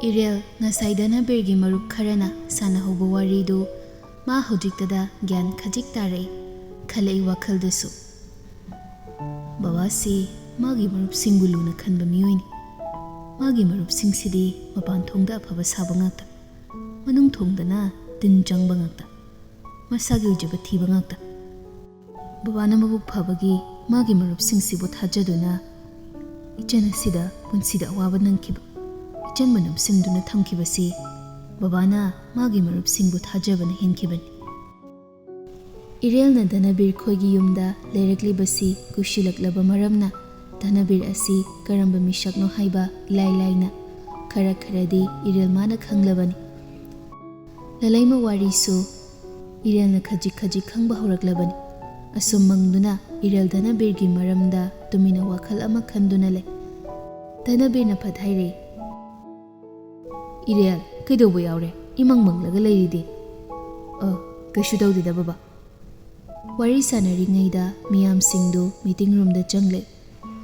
Irel ngasai Danabirgi marup kharana sanahuba waridu ma hojiktada gyan khajik tare khalai wakhaldasu. Babasi magi marup singuluna khanba miyoini. Magi marup singsidi mapan thongda afaba saba ngakta. Manung thongdana tin jangba ngakta. Masagi ujaba thiba ngakta. Babana mabuk phabagi magi marup singsibu thajaduna ichana sida punsida awaba nangkiba. Ichan manam simduna thamkibasi babana magi marup singbu thajabana hinkibani. Irel na Danabir khoigi yumda leireklibasi kushilaklaba maramna Danabir asi karamba mishakno haiba ilai laina khara kharadi Irel mana khanglabani. Lalaima warisu Irel na khajik khangba horaklabani. Asum mangduna Irel Danabirgi maramda tumina wakhal ama khanduna le. Danabir na phathaire Irel kaidobo yaure imang manglaga leiridi. Kaishu tawdida baba. Wari sanaringaida miyam singdu meeting room da changle.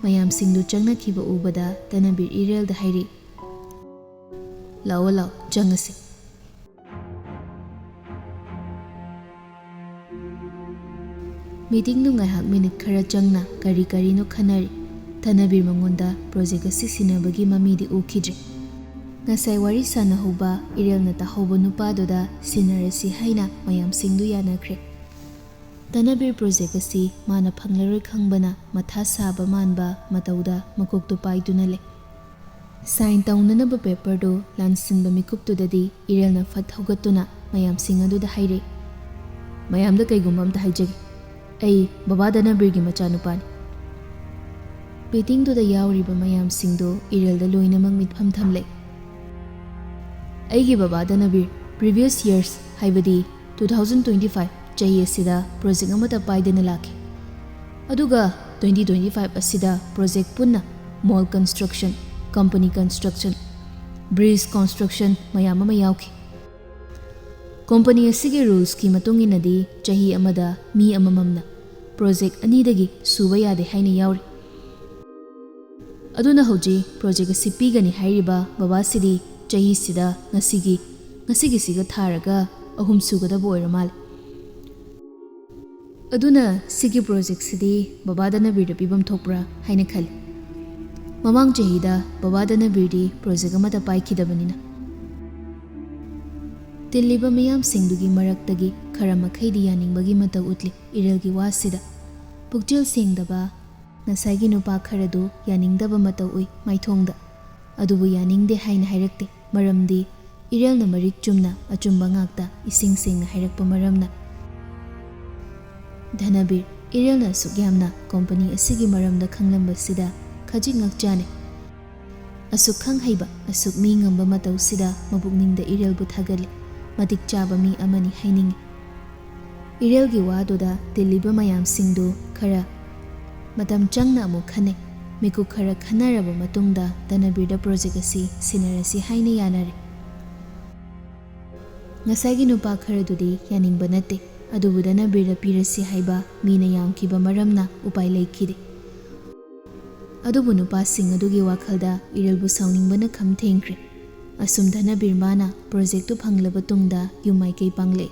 Mayam singdu changna khiba ubada Danabir Irel da hairi. Lao changase. Meeting nu ngaihak minute khara changna kari no khanari. Danabir mangonda project asi sinabagi mamidi ukhidre. Ngasai wari sanahuba Irel na tahoba nupadoda sinarasi haina mayam singdu yanakre. Danabir project asi mana phanglaroi khangbana matha saba manba matauda makoktu paiduna le. Sign taunanaba paper do lansinba mikuptudadi Irel na fat hogatuna mayam singadu da haire. Mayam da kaigumba amta haijagi. Ai baba Danabirgi machanupani. Meeting do da yauriba mayam singdo Irel da loinamang mitpham thamle. Aigi baba Danabir previous years haibadi 2025 chahi asida project amata paidana laki. Aduga 2025 asida project punna mall construction, company construction, bridge construction mayam ama yauki. Company asige rules ki matunginadi chahi amada mi amamamna project anidagi suba yade haina yauri. Aduna hoji project asi pigani hairiba baba sidi chahi sida ngasigi siga tharaga ahum sugada boiramal. Aduna sigi project sidi baba Danabir da pibam thokpra haina khali. Mamang chahi da baba Danabir di project amata paikhidabanina. Tilliba miyam singdugi maraktagi khara makhaidi yaningbagi mata utli Irelgi wasida. Pukjil singdaba nasaigi nupa kharadu yaningdaba mata ui maithongda. Adubu yaningde haina hairakte maramdi Irel na marik chumna achumba ngakta ising singna hairakpa maramna. Danabir Irel na sugyamna company asigi maramda khanglamba sida khajik ngakjane. Asuk khang haiba asuk mi ngamba matau sida mabukningda Irel bu thagali. Matik chaba mi amani hainingi. Irelgi wadoda tilliba mayam singdu khara matam changna amu khane. Miku khara khanaraba matungda Danabir da project asi sinarasi haina yanare. Ngasagi nupa kharadudi yaningba nate. Adubu Danabir da pirasi haiba mina yamkiba maramna upai laikhide. Adubu nupa sing adugi wakhalda Irelbu sauningbana kham thengkre. Asum Danabir mana project tu phanglaba tungda yumai kei pangle.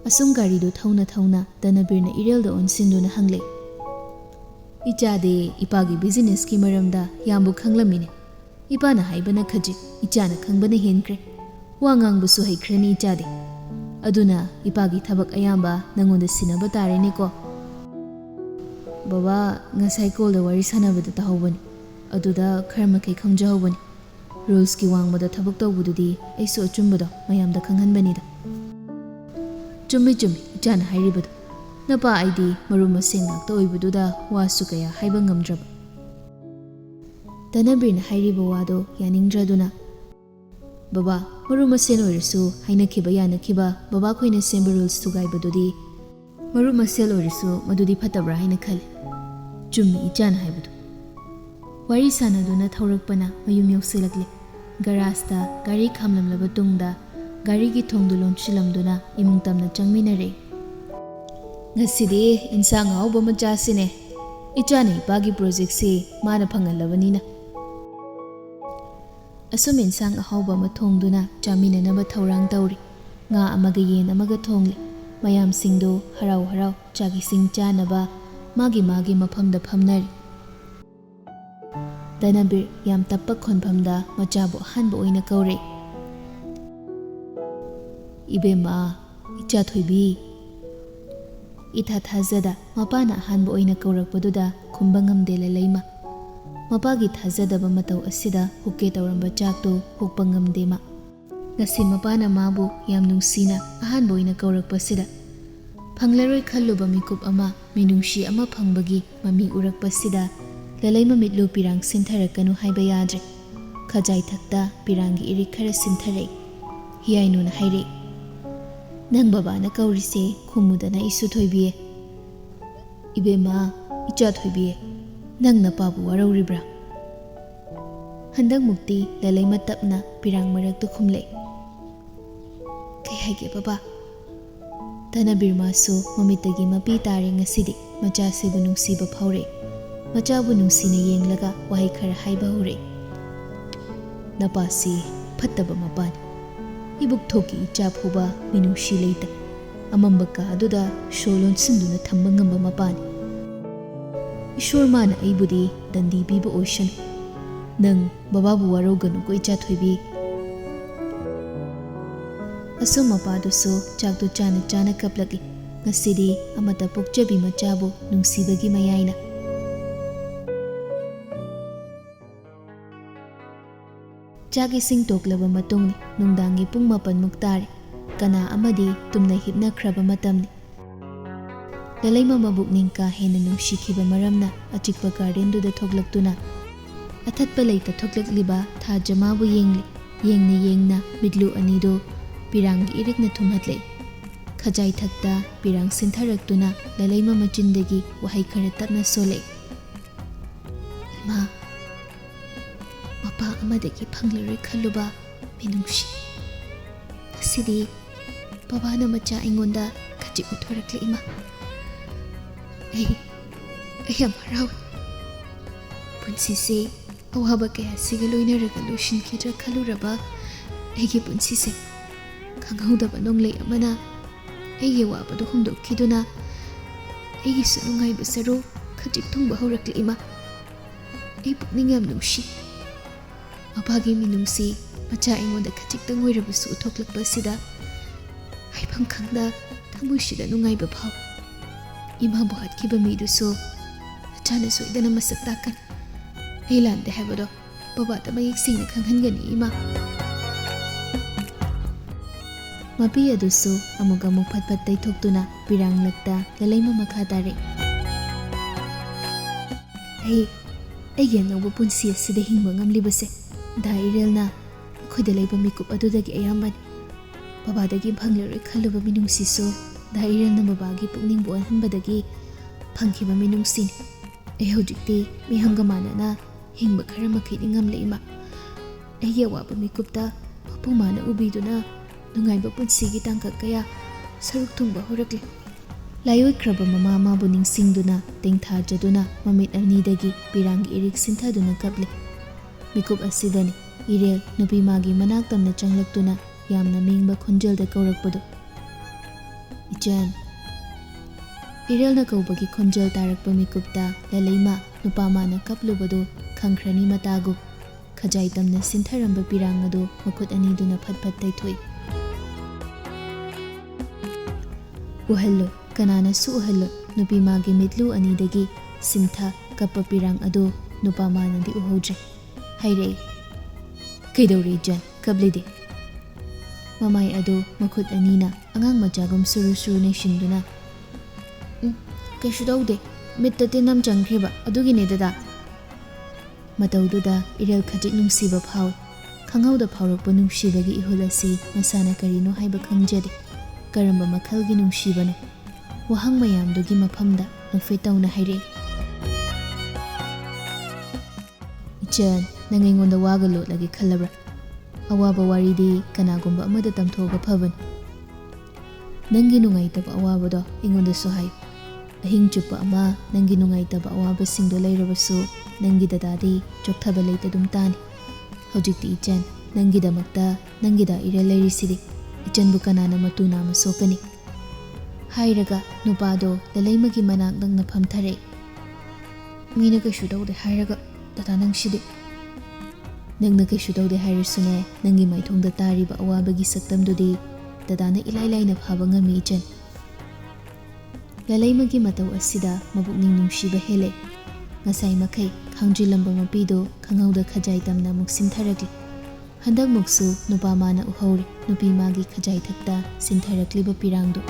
Asum gari do thauna Danabir na Irel da onsinduna hangle. Ichade ipagi business ki maramda yambu khanglamine. Ipana haibana khajik ichana khangbana henkre. Wangang busu haikhrani ichade. Aduna ipagi thabak ayamba nangonda sinaba tarene ko. Baba ngasai call da wari sanabada tahawani. Aduda kharma kai khamjahawani. Rules ki wangmada thabak tawbududi aisu achumbada mayamda khanghanbanida. Chummi ichana hairibadu. Napa aidi maruma sengakta oibududa wasu kaya haiba ngamdraba. Danabir na hairiba wado yaningdraduna. Baba maruma sen oirisu hainakhiba yanakhiba baba khoina semba rules tugaibadudi maruma sel oirisu madudi phatabra haina khali. Chummi ichana haibadu. Wari sanaduna thaurakpana mayum yausilakle. Garasta gari khamlamlaba tungda gari gi thongdu lonchilamduna imung tamna changminare. Ngasidi insang awba machasine. Ichane ipagi project si mana phangalabani na. ꯑꯁꯨꯝ ꯏꯟꯁꯥꯡ ꯑꯍꯥꯎꯕ ꯑꯃ ꯊꯣꯡꯗꯨꯅ ꯆꯥꯃꯤꯟꯅꯅꯕ ꯊꯧꯔꯥꯡ ꯇꯧꯔꯤ꯫ ꯉꯥ ꯑꯃꯒ ꯌꯦꯟ ꯑꯃꯒ ꯊꯣꯡꯂꯤ꯫ ꯃꯌꯥꯝꯁꯤꯡꯗꯨ ꯍꯔꯥꯎ ꯍꯔꯥꯎ ꯆꯥꯛ ꯏꯁꯤꯡ ꯆꯥꯅꯕ ꯃꯥꯒꯤ ꯃꯐꯝꯗ ꯐꯝꯅꯔꯤ꯫ ꯙꯅꯕꯤꯔ ꯌꯥꯝ ꯇꯞꯄ ꯈꯣꯟꯐꯝꯗ ꯃꯆꯥꯕꯨ ꯑꯍꯥꯟꯕ ꯑꯣꯏꯅ ꯀꯧꯔꯛꯏ꯫ "ꯏꯕꯦꯝꯃ, ꯏꯆꯥꯊꯣꯏꯕꯤ"꯫ ꯏꯊꯥ ꯊꯥꯖꯗ ꯃꯄꯥꯅ ꯑꯍꯥꯟꯕ ꯑꯣꯏꯅ ꯀꯧꯔꯛꯄꯗꯨꯗ ꯈꯨꯝꯕ ꯉꯝꯗꯦ ꯂꯂꯩꯃ꯫ ꯃꯄꯥꯒꯤ ꯊꯥꯖꯗꯕ ꯃꯇꯧ ꯑꯁꯤꯗ ꯍꯨꯛꯀꯦ ꯇꯧꯔꯝꯕ ꯆꯥꯛꯇꯨ ꯍꯨꯛꯄ ꯉꯝꯗꯦ ꯃꯥ꯫ ꯉꯁꯤ ꯃꯄꯥꯅ ꯃꯥꯕꯨ ꯌꯥꯝ ꯅꯨꯡꯁꯤꯅ ꯑꯍꯥꯟꯕ ꯑꯣꯏꯅ ꯀꯧꯔꯛꯄꯁꯤꯗ ꯐꯪꯂꯔꯣꯏ ꯈꯜꯂꯨꯕ ꯃꯤꯀꯨꯞ ꯑꯃ, ꯃꯤꯅꯨꯡꯁꯤ ꯑꯃ ꯐꯪꯕꯒꯤ ꯃꯃꯤ ꯎꯔꯛꯄꯁꯤꯗ ꯂꯂꯩꯃ ꯃꯤꯠꯂꯨ ꯄꯤꯔꯥꯡ ꯁꯤꯟꯊꯔꯛꯀꯅꯨ ꯍꯥꯏꯕ ꯌꯥꯗ꯭ꯔꯦ꯫ ꯈꯖꯥꯏꯊꯛꯇ ꯄꯤꯔꯥꯡꯒꯤ ꯏꯔꯤꯛ ꯈꯔ ꯁꯤꯟꯊꯔꯛꯏ꯫ ꯍꯤꯌꯥꯏꯅꯨꯅ ꯍꯥꯏꯔꯛꯏ, "ꯅꯪ ꯕꯕꯥꯅ ꯀꯧꯔꯤꯁꯦ ꯈꯨꯝꯃꯨꯗꯅ ꯏꯁꯨ ꯊꯣꯏꯕꯤꯌꯦ." "ꯏꯕꯦꯝꯃ, ꯏꯆꯥꯊꯣꯏꯕꯤꯌꯦ, ꯅꯪ ꯅꯄꯥꯕꯨ ꯋꯥꯔꯧꯔꯤꯕ꯭ꯔꯥ?" ꯍꯟꯗꯛꯃꯨꯛꯇꯤ ꯂꯂꯩꯃ ꯇꯞꯅ ꯄꯤꯔꯥꯡ ꯃꯔꯛꯇ ꯈꯨꯝꯂꯛꯏ꯫ "ꯀꯩ ꯍꯥꯏꯒꯦ ꯕꯕꯥ?" ꯙꯅꯕꯤꯔ ꯃꯥꯁꯨ ꯃꯃꯤꯠꯇꯒꯤ ꯃꯄꯤ ꯇꯥꯔꯦ ꯉꯁꯤꯗꯤ ꯃꯆꯥꯁꯤꯕꯨ ꯅꯨꯡꯁꯤꯕ ꯐꯥꯎꯔꯛꯏ꯫ ꯃꯆꯥꯕꯨ ꯅꯨꯡꯁꯤꯅ ꯌꯦꯡꯂꯒ ꯋꯥꯍꯩ ꯈꯔ ꯍꯥꯏꯕ ꯍꯧꯔꯛꯏ꯫ "ꯅꯄꯥꯁꯤ ꯐꯠꯇꯕ ꯃꯄꯥꯅꯤ꯫ ꯏꯕꯨꯛ ꯊꯣꯛꯀꯤ ꯏꯆꯥ ꯐꯥꯎꯕ ꯃꯤꯅꯨꯡꯁꯤ ꯂꯩꯇ ꯑꯃꯝꯕ ꯀꯥ ꯑꯗꯨꯗ ꯁꯣ ꯂꯣꯟꯁꯤꯟꯗꯨꯅ ꯊꯝꯕ ꯉꯝꯕ ꯃꯄꯥꯅꯤ꯫ ꯏꯁꯣꯔ ꯃꯥꯅ ꯑꯩꯕꯨꯗꯤ ꯗꯟꯗꯤ ꯄꯤꯕ ꯑꯣꯏꯁꯅꯨ꯫ ꯅꯪ ꯕꯕꯥꯕꯨ ꯋꯥꯔꯧꯒꯅꯨꯀꯣ ꯏꯆꯥꯊꯣꯏꯕꯤ." ꯑꯁꯨꯝ ꯃꯄꯥꯗꯨꯁꯨ ꯆꯥꯛꯇꯨ ꯆꯥꯅ ꯆꯥꯅ ꯀꯞꯂꯛꯏ꯫ ꯉꯁꯤꯗꯤ ꯑꯃꯠꯇ ꯄꯣꯛꯆꯕꯤ ꯃꯆꯥꯕꯨ ꯅꯨꯡꯁꯤꯕꯒꯤ ꯃꯌꯥꯏꯅ꯫ ꯆꯥꯛ ꯏꯁꯤꯡ ꯇꯣꯛꯂꯕ ꯃꯇꯨꯡꯅꯤ꯫ ꯅꯨꯡꯗꯥꯡꯒꯤ ꯄꯨꯡ 9 ꯇꯥꯔꯦ꯫ ꯀꯅꯥ ꯑꯃꯗꯤ ꯇꯨꯝꯅ ꯍꯤꯞꯅꯈ꯭ꯔꯕ ꯃꯇꯝꯅꯤ꯫ ꯂꯂꯩꯃ ꯃꯕꯨꯛꯅꯤꯡ ꯀꯥ ꯍꯦꯟꯅ ꯅꯨꯡꯁꯤꯈꯤꯕ ꯃꯔꯝꯅ ꯑꯆꯤꯛꯄ ꯒꯥꯔꯗꯦꯟꯗꯨꯗ ꯊꯣꯛꯂꯛꯇꯨꯅ ꯑꯊꯠꯄ ꯂꯩꯇ ꯊꯣꯛꯂꯛꯂꯤꯕ ꯊꯥꯖꯃꯥꯕꯨ ꯌꯦꯡꯂꯤ꯫ ꯌꯦꯡꯅ ꯌꯦꯡꯅ ꯃꯤꯠꯂꯨ ꯑꯅꯤꯗꯨ ꯄꯤꯔꯥꯡꯒꯤ ꯏꯔꯤꯛꯅ ꯊꯨꯝꯍꯠꯂꯛꯏ꯫ ꯈꯖꯥꯏꯊꯛꯇ ꯄꯤꯔꯥꯡ ꯁꯤꯟꯊꯔꯛꯇꯨꯅ ꯂꯂꯩꯃ ꯃꯆꯤꯟꯗꯒꯤ ꯋꯥꯍꯩ ꯈꯔ ꯇꯞꯅ ꯁꯣꯜꯂꯛꯏ꯫ "ꯏꯃꯥ, ꯃꯄꯥ ꯑꯃꯗꯒꯤ ꯐꯪꯂꯔꯣꯏ ꯈꯜꯂꯨꯕ ꯃꯤꯅꯨꯡꯁꯤ, ꯉꯁꯤꯗꯤ ꯕꯕꯥꯅ ꯃꯆꯥ ꯑꯩꯉꯣꯟꯗ ꯈꯖꯤꯛ ꯎꯠꯊꯣꯔꯛꯂꯦ ꯏꯃꯥ꯫ ꯑꯩ ꯌꯥꯝ ꯍꯔꯥꯎꯏ꯫ ꯄꯨꯟꯁꯤꯁꯦ ꯑꯋꯥꯕ ꯀꯌꯥꯁꯤꯒ ꯂꯣꯏꯅꯔꯒ ꯂꯣꯏꯁꯤꯟꯈꯤꯗ꯭ꯔꯥ ꯈꯜꯂꯨꯔꯕ ꯑꯩꯒꯤ ꯄꯨꯟꯁꯤꯁꯦ ꯈꯪꯍꯧꯗꯕ ꯅꯣꯡꯂꯩ ꯑꯃꯅ ꯑꯩꯒꯤ ꯑꯋꯥꯕꯗꯨ ꯍꯨꯝꯗꯣꯛꯈꯤꯗꯨꯅ ꯑꯩꯒꯤꯁꯨ ꯅꯨꯡꯉꯥꯏꯕ ꯁꯔꯨꯛ ꯈꯖꯤꯛ ꯊꯨꯡꯕ ꯍꯧꯔꯛꯂꯦ ꯏꯃꯥ꯫ ꯑꯩ ꯄꯨꯛꯅꯤꯡ ꯌꯥꯝ ꯅꯨꯡꯁꯤ꯫ ꯃꯄꯥꯒꯤ ꯃꯤꯅꯨꯡꯁꯤ ꯃꯆꯥ ꯑꯩꯉꯣꯟꯗ ꯈꯖꯤꯛꯇꯪ ꯑꯣꯏꯔꯕꯁꯨ ꯎꯠꯊꯣꯛꯂꯛꯄꯁꯤꯗ ꯍꯥꯏꯐꯝ ꯈꯪꯗ ꯊꯃꯣꯏꯁꯤꯗ ꯅꯨꯡꯉꯥꯏꯕ ꯐꯥꯎ꯫ ꯏꯃꯥꯕꯨ ꯍꯥꯠꯈꯤꯕ ꯃꯤꯗꯨꯁꯨ ꯃꯆꯥꯅ ꯁꯣꯏꯗꯅ ꯃꯁꯛ ꯇꯥꯛꯀꯅꯤ꯫ ꯑꯩ ꯂꯥꯟꯗꯦ ꯍꯥꯏꯕꯗꯣ ꯕꯕꯥꯗ ꯃꯌꯦꯛ ꯁꯦꯡꯅ ꯈꯪꯍꯟꯒꯅꯤ ꯏꯃꯥ." ꯃꯄꯤ ꯑꯗꯨꯁꯨ ꯑꯃꯨꯛ ꯐꯠ ꯐꯠ ꯇꯩꯊꯣꯛꯇꯨꯅ ꯄꯤꯔꯥꯡꯂꯛꯇ ꯂꯂꯩꯃ ꯃꯈꯥ ꯇꯥꯔꯛꯏ꯫ ꯑꯩꯒꯤ ꯑꯅꯧꯕ ꯄꯨꯟꯁꯤ ꯑꯁꯤꯗ ꯍꯤꯡꯕ ꯉꯝꯂꯤꯕꯁꯦ ꯗꯥ ꯏꯔꯦꯜꯅ ꯑꯩꯈꯣꯏꯗ ꯂꯩꯕ ꯃꯤꯀꯨꯞ ꯑꯗꯨꯗꯒꯤ ꯑꯌꯥꯝꯕꯅꯤ꯫ ꯕꯕꯥꯗꯒꯤ ꯐꯪꯂꯔꯣꯏ ꯈꯜꯂꯨꯕ ꯃꯤꯅꯨꯡꯁꯤꯁꯨ ꯗꯥ ꯏꯔꯦꯜꯅ ꯕꯕꯥꯒꯤ ꯄꯨꯛꯅꯤꯡꯕꯨ ꯑꯣꯟꯍꯟꯕꯗꯒꯤ ꯐꯪꯈꯤꯕ ꯃꯤꯅꯨꯡꯁꯤꯅꯤ꯫ ꯑꯩ ꯍꯧꯖꯤꯛꯇꯤ ꯃꯤꯍꯪꯒ ꯃꯥꯟꯅꯅ ꯍꯤꯡꯕ ꯈꯔ ꯃꯈꯩꯗꯤ ꯉꯝꯂꯦ ꯏꯃꯥ꯫ ꯑꯩꯒꯤ ꯑꯋꯥꯕ ꯃꯤꯀꯨꯞꯇ ꯃꯄꯨ ꯃꯥꯅ ꯎꯕꯤꯗꯨꯅ ꯅꯨꯡꯉꯥꯏꯕ ꯄꯨꯟꯁꯤꯒꯤ ꯇꯥꯡꯀꯛ ꯀꯌꯥ ꯁꯔꯨꯛ ꯊꯨꯡꯕ ꯍꯧꯔꯛꯂꯦ꯫ ꯂꯥꯏꯑꯣꯏꯈ꯭ꯔꯕ ꯃꯃꯥ ꯃꯥꯕꯨ ꯅꯤꯡꯁꯤꯡꯗꯨꯅ ꯇꯦꯡꯊꯥꯖꯗꯨꯅ ꯃꯃꯤꯠ ꯑꯅꯤꯗꯒꯤ ꯄꯤꯔꯥꯡꯒꯤ ꯏꯔꯤꯛ ꯁꯤꯟꯊꯗꯨꯅ ꯀꯞꯂꯤ꯫ ꯃꯤꯀꯨꯞ ꯑꯁꯤꯗꯅꯤ ꯏꯔꯦꯜ ꯅꯨꯄꯤ ꯃꯥꯒꯤ ꯃꯅꯥꯛ ꯇꯝꯅ ꯆꯪꯂꯛꯇꯨꯅ ꯌꯥꯝꯅ ꯃꯦꯡꯕ ꯈꯣꯟꯖꯦꯜꯗ ꯀꯧꯔꯛꯄꯗꯨ꯫ "ꯏꯆꯟ." ꯏꯔꯦꯜꯅ ꯀꯧꯕꯒꯤ ꯈꯣꯟꯖꯦꯜ ꯇꯥꯔꯛꯄ ꯃꯤꯀꯨꯞꯇ ꯂꯂꯩꯃ ꯅꯨꯄꯥ ꯃꯥꯅ ꯀꯞꯂꯨꯕꯗꯨ ꯈꯪꯈ꯭ꯔꯅꯤ ꯃꯇꯥꯒꯨꯝ ꯈꯖꯥꯏ ꯇꯝꯅ ꯁꯤꯟꯊꯔꯝꯕ ꯄꯤꯔꯥꯡ ꯑꯗꯨ ꯃꯈꯨꯠ ꯑꯅꯤꯗꯨꯅ ꯐꯠ ꯐꯠ ꯇꯩꯊꯣꯛꯏ꯫ "ꯎꯍꯜꯂꯣ, ꯀꯅꯥꯅꯁꯨ ꯎꯍꯜꯂꯣ." ꯅꯨꯄꯤ ꯃꯥꯒꯤ ꯃꯤꯠꯂꯨ ꯑꯅꯤꯗꯒꯤ ꯁꯤꯟꯊ ꯀꯞꯄ ꯄꯤꯔꯥꯡ ꯑꯗꯨ ꯅꯨꯄꯥ ꯃꯥꯅꯗꯤ ꯎꯍꯧꯗ꯭ꯔꯦ꯫ ꯍꯥꯏꯔꯛꯏ, "ꯀꯩꯗꯧꯔꯦ ꯏꯆꯟ, ꯀꯞꯂꯤꯗꯤ?" ꯃꯃꯥꯏ ꯑꯗꯨ ꯃꯈꯨꯠ ꯑꯅꯤꯅ ꯑꯉꯥꯡ ꯃꯆꯥꯒꯨꯝ ꯁꯨꯔꯨ ꯁꯨꯔꯨ ꯅꯩꯁꯤꯟꯗꯨꯅ, ꯀꯩꯁꯨ ꯇꯧꯗꯦ, ꯃꯤꯠꯇ ꯇꯤꯟ ꯑꯃ ꯆꯪꯈ꯭ꯔꯤꯕ ꯑꯗꯨꯒꯤꯅꯦ ꯗꯗꯥ." ꯃꯇꯧꯗꯨꯗ ꯏꯔꯦꯜ ꯈꯖꯤꯛ ꯅꯨꯡꯁꯤꯕ ꯐꯥꯎꯏ꯫ ꯈꯪꯍꯧꯗ ꯐꯥꯎꯔꯛꯄ ꯅꯨꯡꯁꯤꯕꯒꯤ ꯏꯍꯨꯜ ꯑꯁꯤ ꯃꯁꯥꯅ ꯀꯔꯤꯅꯣ ꯍꯥꯏꯕ ꯈꯪꯖꯗꯦ꯫ ꯀꯔꯝꯕ ꯃꯈꯜꯒꯤ ꯅꯨꯡꯁꯤꯕꯅꯣ? ꯋꯥꯍꯪ ꯃꯌꯥꯝꯗꯨꯒꯤ ꯃꯐꯝꯗ ꯅꯣꯛꯐꯦꯠ ꯇꯧꯅ ꯍꯥꯏꯔꯛꯏ, "ꯏꯆꯟ, ꯅꯪ ꯑꯩꯉꯣꯟꯗ ꯋꯥꯒ ꯂꯣꯠꯂꯒꯦ ꯈꯜꯂꯕ꯭ꯔꯥ? ꯑꯋꯥꯕ ꯋꯥꯔꯤꯗꯤ ꯀꯅꯥꯒꯨꯝꯕ ꯑꯃꯗ ꯇꯝꯊꯣꯛꯑꯒ ꯐꯕꯅꯤ꯫ ꯅꯪꯒꯤ ꯅꯨꯡꯉꯥꯏꯇꯕ ꯑꯋꯥꯕꯗꯣ ꯑꯩꯉꯣꯟꯗꯁꯨ ꯍꯥꯏꯌꯨ꯫ ꯑꯍꯤꯡ ꯆꯨꯞꯄ ꯑꯃ ꯅꯪꯒꯤ ꯅꯨꯡꯉꯥꯏꯇꯕ ꯑꯋꯥꯕꯁꯤꯡꯗꯣ ꯂꯩꯔꯕꯁꯨ ꯅꯪꯒꯤ ꯗꯗꯥꯗꯤ ꯆꯣꯛꯊꯕ ꯂꯩꯇ ꯑꯗꯨꯝ ꯇꯥꯅꯤ꯫ Hojikti ichan nangidamakta nangida ira leirisidi ichanbu kanana matu nama sokani hairaga nupado lalaimagi manak nangna phamthare mina kaishu taude hairaga dada nangshidi nangna kaishu taude hairasune nangi maithongda tariba awabagi saktamdudi dadana ilai laina phaba ngami ichan lalaimagi matau asida mabukning nungsiba hele ngasai makai khangjilamba mapido khangauda khajai tamna muksim tharakli handak muksu nupa mana uhauri nupi magi khajai thakta sintharakliba pirangdo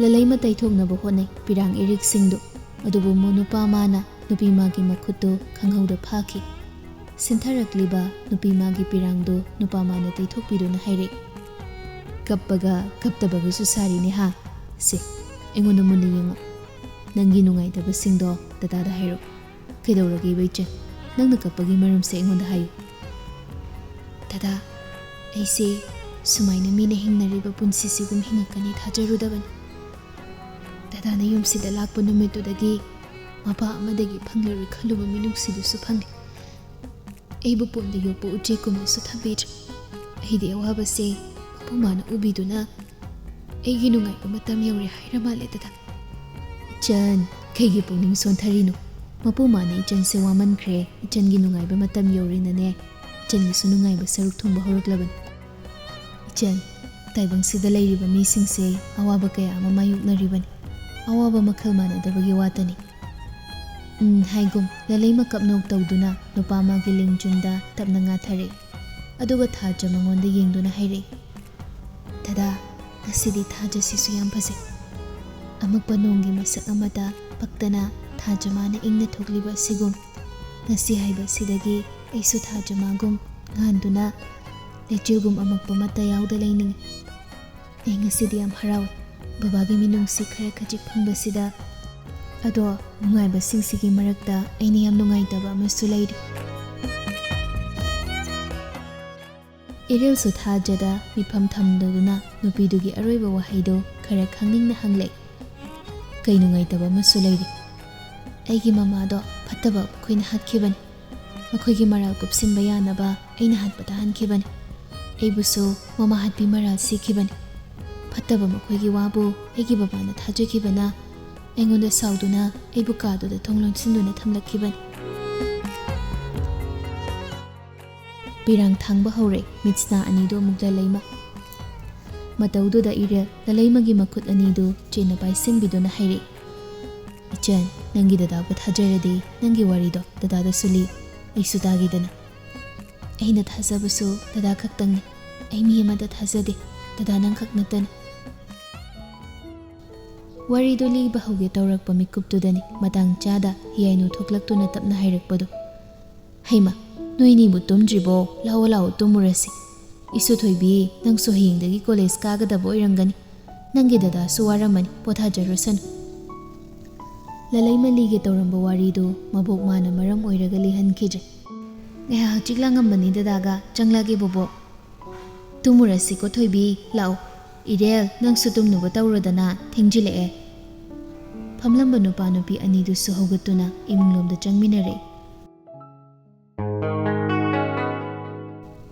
lalaima taithoknaba honai pirang irik singdo adubu mo nupa mana nupi magi makhutto khangauda phaki sintharakliba nupi magi pirangdo nupa mana taithokpiduna haire kappaga kaptabaga su sari ne ha se engon munni yengo nangi nungai taba singdo dadada hairo kedauragi baiche nangna kappagi maram se engon da hayu dada aise sumaina mina hingnariba punsi sigum hingakani thajarudaban dada na yumsida lakpa numitudagi mapa amadagi phanglarui khaluba minungsidusu phangli eibu ponda yopo ujekuma su thabidra aidi awabase mapumana ubiduna eigi nungai ba matam yauri haira male dada ichan kaigi pungning sontharino mapumana ichan se wamankhre ichan gi nungai ba matam yauri nane ichan gi su nungai ba saruk thumba horoklaban ichan taibang sida leiriba mising se awaba kaya ama mayuknaribani awaba makhal manadabagi watani haigum lalaima kapnok tawduna nupa magi lingjunda tapna ngathare aduga thaja mangonda yengduna haire dada asidi thaja sisu yam phase amakpa nonggi masak amada paktana thaja mana ingna thokliba sigum ngasi haiba sidagi aisu thaja magum nganduna lechugum amakpa mata yauda laining ai ngasidi yam haraw babagi minungsi khara khajik phangbasida ado nungaiba singsigi marakta aini yam nungaitaba amasu lairi irel su thajada mifam thamduna nupidugi aroiba wahaido khara khangning hanglei kai nungaitaba amasu lairi aigi mamado phattaba khoina hatkibani makhoigi maral kupsinba yanaba aina hatpata hankibani aibusu mama hatpi maral sikhibani phattaba makhoigi wabu aigi babana thajukibana aingonda sauduna aibu kaduda thonglonsinduna thamlakhibani pirang thangba hore mitsna anido mugda leima mataududa ire lalaimagi makhut anido chena paisingbiduna haire ichan nangi dada ba thajarade nangi warido dada da suli aisu tagidana aina thajabusu dada khaktangni ai mi amada thajade dada nang khaknatana warido liba hoge tawrakpa mikuptudani matang chada hiainu thoklaktuna tapna hairakpadu haima noini bu tumdribo lao lao tumurasi isu thoibi nangso hingdagi college kagadaba oirangani nangi dada suwaramani pothajarusan lalaima lige tawramba warido mabok mana maram oiraga lihankije ngeha chiklangambani dadaga changlagi bobo tumurasi ko thoibi lao irel nangsu tumnuba tawrodana thingjilee phamlamba nupa nupi anidu su hogatuna imunglomda changminare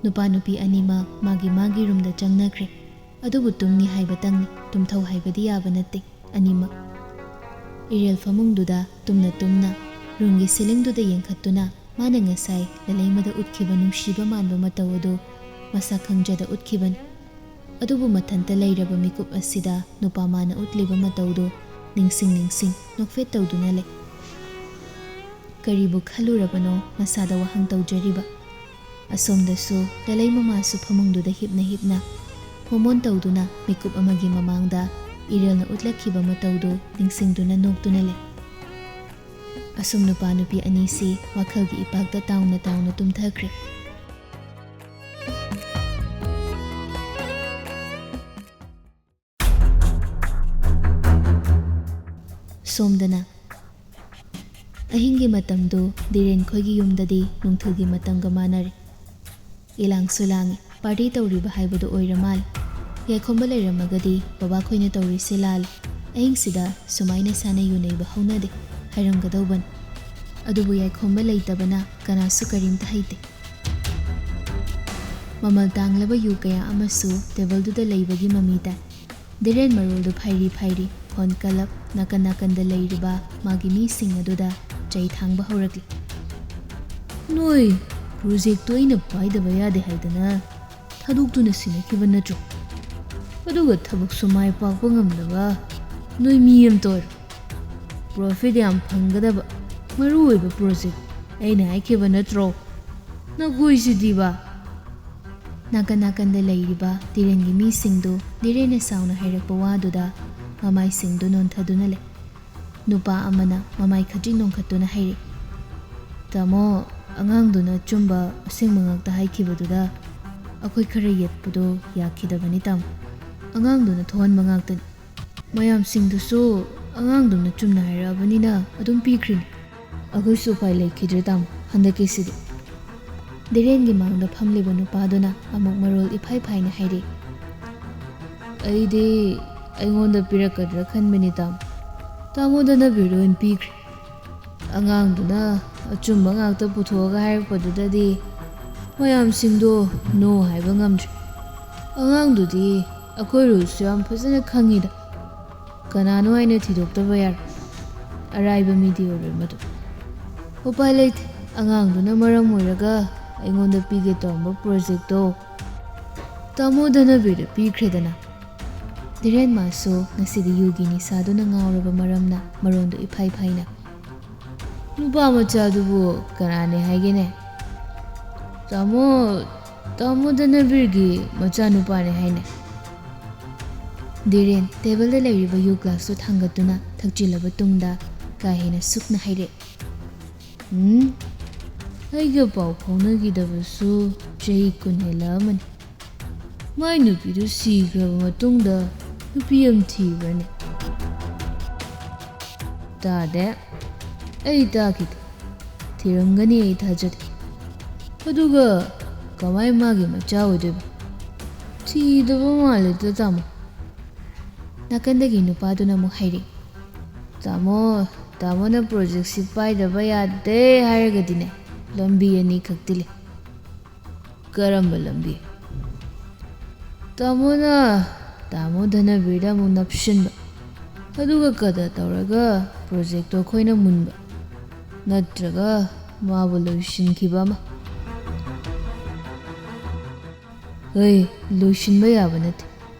nupa nupi anima magi magi rumda changnakre adubu tumni haibatangni tumthau haibadi yaba natte anima irel famungduda tumna rungi silingduda yengkhattuna mana ngasai lalaimada utkiba nungsiba manba matawado masa khangjada utkiban adubu mathanta leiraba mikup asida nupa mana utliba matawdo ningsing nokfet tawduna le karibu khalurabano masada wahang tawjariba asomdasu lalaima masu famungduda hipna momon tawduna mikup amagi mamangda irelna utlakhiba matawdo ningsingduna noktuna le asum nupa nupi anisi wakhalgi ipakta tauna tumthakre somdana ahingi matamdo diren khoigi yumdadi nungthulgi matamga manare ilang sulangi party tawriba haibadu oiramal yaikhomba leiramagadi baba khoina tawri silal aing sida sumaina sana yunei ba haunade hairamgadauban ꯑꯗꯨꯕꯨ ꯌꯥꯏꯈꯣꯝꯕ ꯂꯩꯇꯕꯅ ꯀꯅꯥꯁꯨ ꯀꯔꯤꯝꯇ ꯍꯩꯇꯦ꯫ ꯃꯃꯜ ꯇꯥꯡꯂꯕ U ꯀꯌꯥ ꯑꯃꯁꯨ ꯇꯦꯕꯜꯗꯨꯗ ꯂꯩꯕꯒꯤ ꯃꯃꯤ ꯇꯥꯏ꯫ ꯙꯤꯔꯦꯟ ꯃꯔꯣꯜꯗꯨ ꯐꯩꯔꯤ ꯐꯣꯟ ꯀꯂꯞ ꯅꯥꯀꯟꯗ ꯂꯩꯔꯤꯕ ꯃꯥꯒꯤ ꯃꯤꯁꯤꯡ ꯑꯗꯨꯗ ꯆꯩ ꯊꯥꯡꯕ ꯍꯧꯔꯛꯂꯤ꯫ ꯅꯣꯏ ꯄ꯭ꯔꯣꯖꯦꯛꯇꯨ ꯑꯩꯅ ꯄꯥꯏꯗꯕ ꯌꯥꯗꯦ ꯍꯥꯏꯗꯅ ꯊꯥꯗꯣꯛꯇꯨꯅ ꯁꯤꯟꯅꯈꯤꯕ ꯅꯠꯇ꯭ꯔꯣ? ꯑꯗꯨꯒ ꯊꯕꯛꯁꯨ ꯃꯥꯏ ꯄꯥꯛꯄ ꯉꯝꯗꯕ ꯅꯣꯏ ꯃꯤ ꯑꯃꯇ ꯑꯣꯏꯔꯣ꯫ ꯄ꯭ꯔꯣꯐꯤꯠ ꯌꯥꯝ ꯐꯪꯒꯗꯕ ꯃꯔꯨꯑꯣꯏꯕ ꯄ꯭ꯔꯣꯖꯦꯛ ꯑꯩꯅ ꯍꯥꯏꯈꯤꯕ ꯅꯠꯇ꯭ꯔꯣ? ꯅꯈꯣꯏꯁꯤꯗꯤꯕ꯫ ꯅꯥꯀꯟꯗ ꯂꯩꯔꯤꯕ ꯙꯤꯔꯦꯟꯒꯤ ꯃꯤꯁꯤꯡꯗꯨ ꯙꯤꯔꯦꯟꯅ ꯁꯥꯎꯅ ꯍꯥꯏꯔꯛꯄ ꯋꯥꯗꯨꯗ ꯃꯃꯥꯏꯁꯤꯡꯗꯨ ꯅꯣꯟꯊꯗꯨꯅ ꯂꯩ꯫ ꯅꯨꯄꯥ ꯑꯃꯅ ꯃꯃꯥꯏ ꯈꯖꯤꯛ ꯅꯣꯡꯈꯠꯇꯨꯅ ꯍꯥꯏꯔꯛꯏ, ꯇꯥꯃꯣ, ꯑꯉꯥꯡꯗꯨꯅ ꯑꯆꯨꯝꯕ ꯑꯁꯦꯡꯕ ꯉꯥꯛꯇ ꯍꯥꯏꯈꯤꯕꯗꯨꯗ ꯑꯩꯈꯣꯏ ꯈꯔ ꯌꯦꯠꯄꯗꯣ ꯌꯥꯈꯤꯗꯕꯅꯤ ꯇꯥꯃꯣ꯫ ꯑꯉꯥꯡꯗꯨꯅ ꯊꯣꯛꯍꯟꯕ ꯉꯥꯛꯇꯅꯤ꯫ ꯃꯌꯥꯝꯁꯤꯡꯗꯨꯁꯨ ꯑꯉꯥꯡꯗꯨꯅ ꯆꯨꯝꯅ ꯍꯥꯏꯔꯛꯑꯕꯅꯤꯅ ꯑꯗꯨꯝ ꯄꯤꯈ꯭ꯔꯤꯅꯤ꯫ ꯑꯩꯈꯣꯏꯁꯨ ꯎꯄꯥꯏ ꯂꯩꯈꯤꯗ꯭ꯔꯦ ꯇꯥꯃꯣ ꯍꯟꯗꯛꯀꯤꯁꯤꯗꯤ꯫ ꯙꯤꯔꯦꯟꯒꯤ ꯃꯥꯡꯗ ꯐꯝꯂꯤꯕ ꯅꯨꯄꯥꯗꯨꯅ ꯑꯃꯨꯛ ꯃꯔꯣꯜ ꯏꯐꯥꯏ ꯐꯥꯏꯅ ꯍꯥꯏꯔꯛꯏ, ꯑꯩꯗꯤ ꯑꯩꯉꯣꯟꯗ ꯄꯤꯔꯛꯀꯗ꯭ꯔꯥ ꯈꯟꯕꯅꯤ ꯇꯥꯃꯣ꯫ ꯇꯥꯃꯣ ꯙꯅꯕꯤꯔꯗ ꯑꯣꯏꯅ ꯄꯤꯈ꯭ꯔꯦ꯫ ꯑꯉꯥꯡꯗꯨꯅ ꯑꯆꯨꯝꯕ ꯉꯥꯛꯇ ꯄꯨꯊꯣꯛꯑꯒ ꯍꯥꯏꯔꯛꯄꯗꯨꯗꯗꯤ ꯃꯌꯥꯝꯁꯤꯡꯗꯣ ꯅꯣ ꯍꯥꯏꯕ ꯉꯝꯗ꯭ꯔꯦ꯫ ꯑꯉꯥꯡꯗꯨꯗꯤ ꯑꯩꯈꯣꯏ ꯔꯨꯜꯁꯨ ꯌꯥꯝ ꯐꯖꯅ ꯈꯪꯉꯤꯗ, ꯀꯅꯥꯅꯣ ꯍꯥꯏꯅ ꯊꯤꯗꯣꯛꯇꯕ ꯌꯥꯔꯣꯏ꯫ ꯑꯔꯥꯏꯕ ꯃꯤꯗꯤ ꯑꯣꯏꯔꯣꯏ ꯃꯗꯨ꯫ ꯎꯄꯥꯏ ꯂꯩꯇꯦ, ꯑꯉꯥꯡꯗꯨꯅ ꯃꯔꯝ ꯑꯣꯏꯔꯒ ꯑꯩꯉꯣꯟꯗ ꯄꯤꯒꯦ ꯇꯧꯔꯝꯕ ꯄ꯭ꯔꯣꯖꯦꯛꯇꯣ ꯇꯥꯃꯣ ꯙꯅꯕꯤꯔꯗ ꯄꯤꯈ꯭ꯔꯦꯗꯅ꯫ ꯙꯤꯔꯦꯟ ꯃꯥꯁꯨ ꯉꯁꯤꯗꯤ ꯌꯨꯒꯤ ꯅꯤꯁꯥꯗꯨꯅ ꯉꯥꯎꯔꯕ ꯃꯔꯝꯅ ꯃꯔꯣꯟꯗꯨ ꯏꯐꯥꯏ ꯐꯥꯏꯅ, ꯅꯨꯄꯥ ꯃꯆꯥꯗꯨꯕꯨ ꯀꯅꯥꯅꯦ ꯍꯥꯏꯒꯦꯅꯦ? ꯇꯥꯃꯣ ꯙꯅꯕꯤꯔꯒꯤ ꯃꯆꯥꯅꯨꯄꯥꯅꯦ ꯍꯥꯏꯅꯦ꯫ ꯙꯤꯔꯦꯟ ꯇꯦꯕꯜꯗ ꯂꯩꯔꯤꯕ ꯌꯨ ꯒ꯭ꯂꯥꯁꯇꯨ ꯊꯥꯡꯒꯠꯇꯨꯅ ꯊꯛꯆꯤꯜꯂꯕ ꯇꯨꯡꯗ ꯀꯥ ꯍꯦꯟꯅ ꯁꯨꯛꯅ ꯍꯥꯏꯔꯛꯏ, ꯑꯩꯒ ꯄꯥꯎ ꯐꯥꯎꯅꯈꯤꯗꯕꯁꯨ ꯆꯍꯤ 10 ꯍꯦꯜꯂꯛꯑꯃꯅꯤ꯫ ꯃꯥꯏ ꯅꯨꯄꯤꯗꯨ ꯁꯤꯈ꯭ꯔꯕ ꯃꯇꯨꯡꯗ ꯅꯨꯄꯤ ꯑꯃ ꯊꯤꯕ꯭ꯔꯅꯦ? ꯇꯥꯗꯦ, ꯑꯩ ꯇꯥꯈꯤꯗꯦ꯫ ꯊꯤꯔꯝꯒꯅꯤ ꯑꯩ ꯊꯥꯖꯗꯦ꯫ ꯑꯗꯨꯒ ꯀꯃꯥꯏ ꯃꯥꯒꯤ ꯃꯆꯥ ꯑꯣꯏꯗꯣꯏꯕ? ꯊꯤꯗꯕ ꯃꯥꯜꯂꯦꯗ ꯇꯥꯃꯣ꯫ ꯅꯥꯀꯟꯗꯒꯤ ꯅꯨꯄꯥꯗꯨꯅ ꯑꯃꯨꯛ ꯍꯥꯏꯔꯛꯏ, ꯇꯥꯃꯣꯅ ꯄ꯭ꯔꯣꯖꯦꯛꯁꯤ ꯄꯥꯏꯗꯕ ꯌꯥꯗꯦ ꯍꯥꯏꯔꯒꯗꯤꯅꯦ ꯂꯝꯕꯤ ꯑꯅꯤ ꯈꯛꯇꯤ ꯂꯩ꯫ ꯀꯔꯝꯕ ꯂꯝꯕꯤ? ꯇꯥꯃꯣ ꯙꯅꯕꯤꯔꯗ ꯑꯃꯨꯛ ꯅꯞꯁꯤꯟꯕ, ꯑꯗꯨꯒ ꯀꯗꯔ ꯇꯧꯔꯒ ꯄ꯭ꯔꯣꯖꯦꯛꯇꯣ ꯑꯩꯈꯣꯏꯅ ꯃꯨꯟꯕ, ꯅꯠꯇ꯭ꯔꯒ ꯃꯥꯕꯨ ꯂꯣꯏꯁꯤꯟꯈꯤꯕ ꯑꯃ꯫ ꯂꯣꯏꯁꯤꯟꯕ ꯌꯥꯕ ꯅꯠꯇꯦ꯫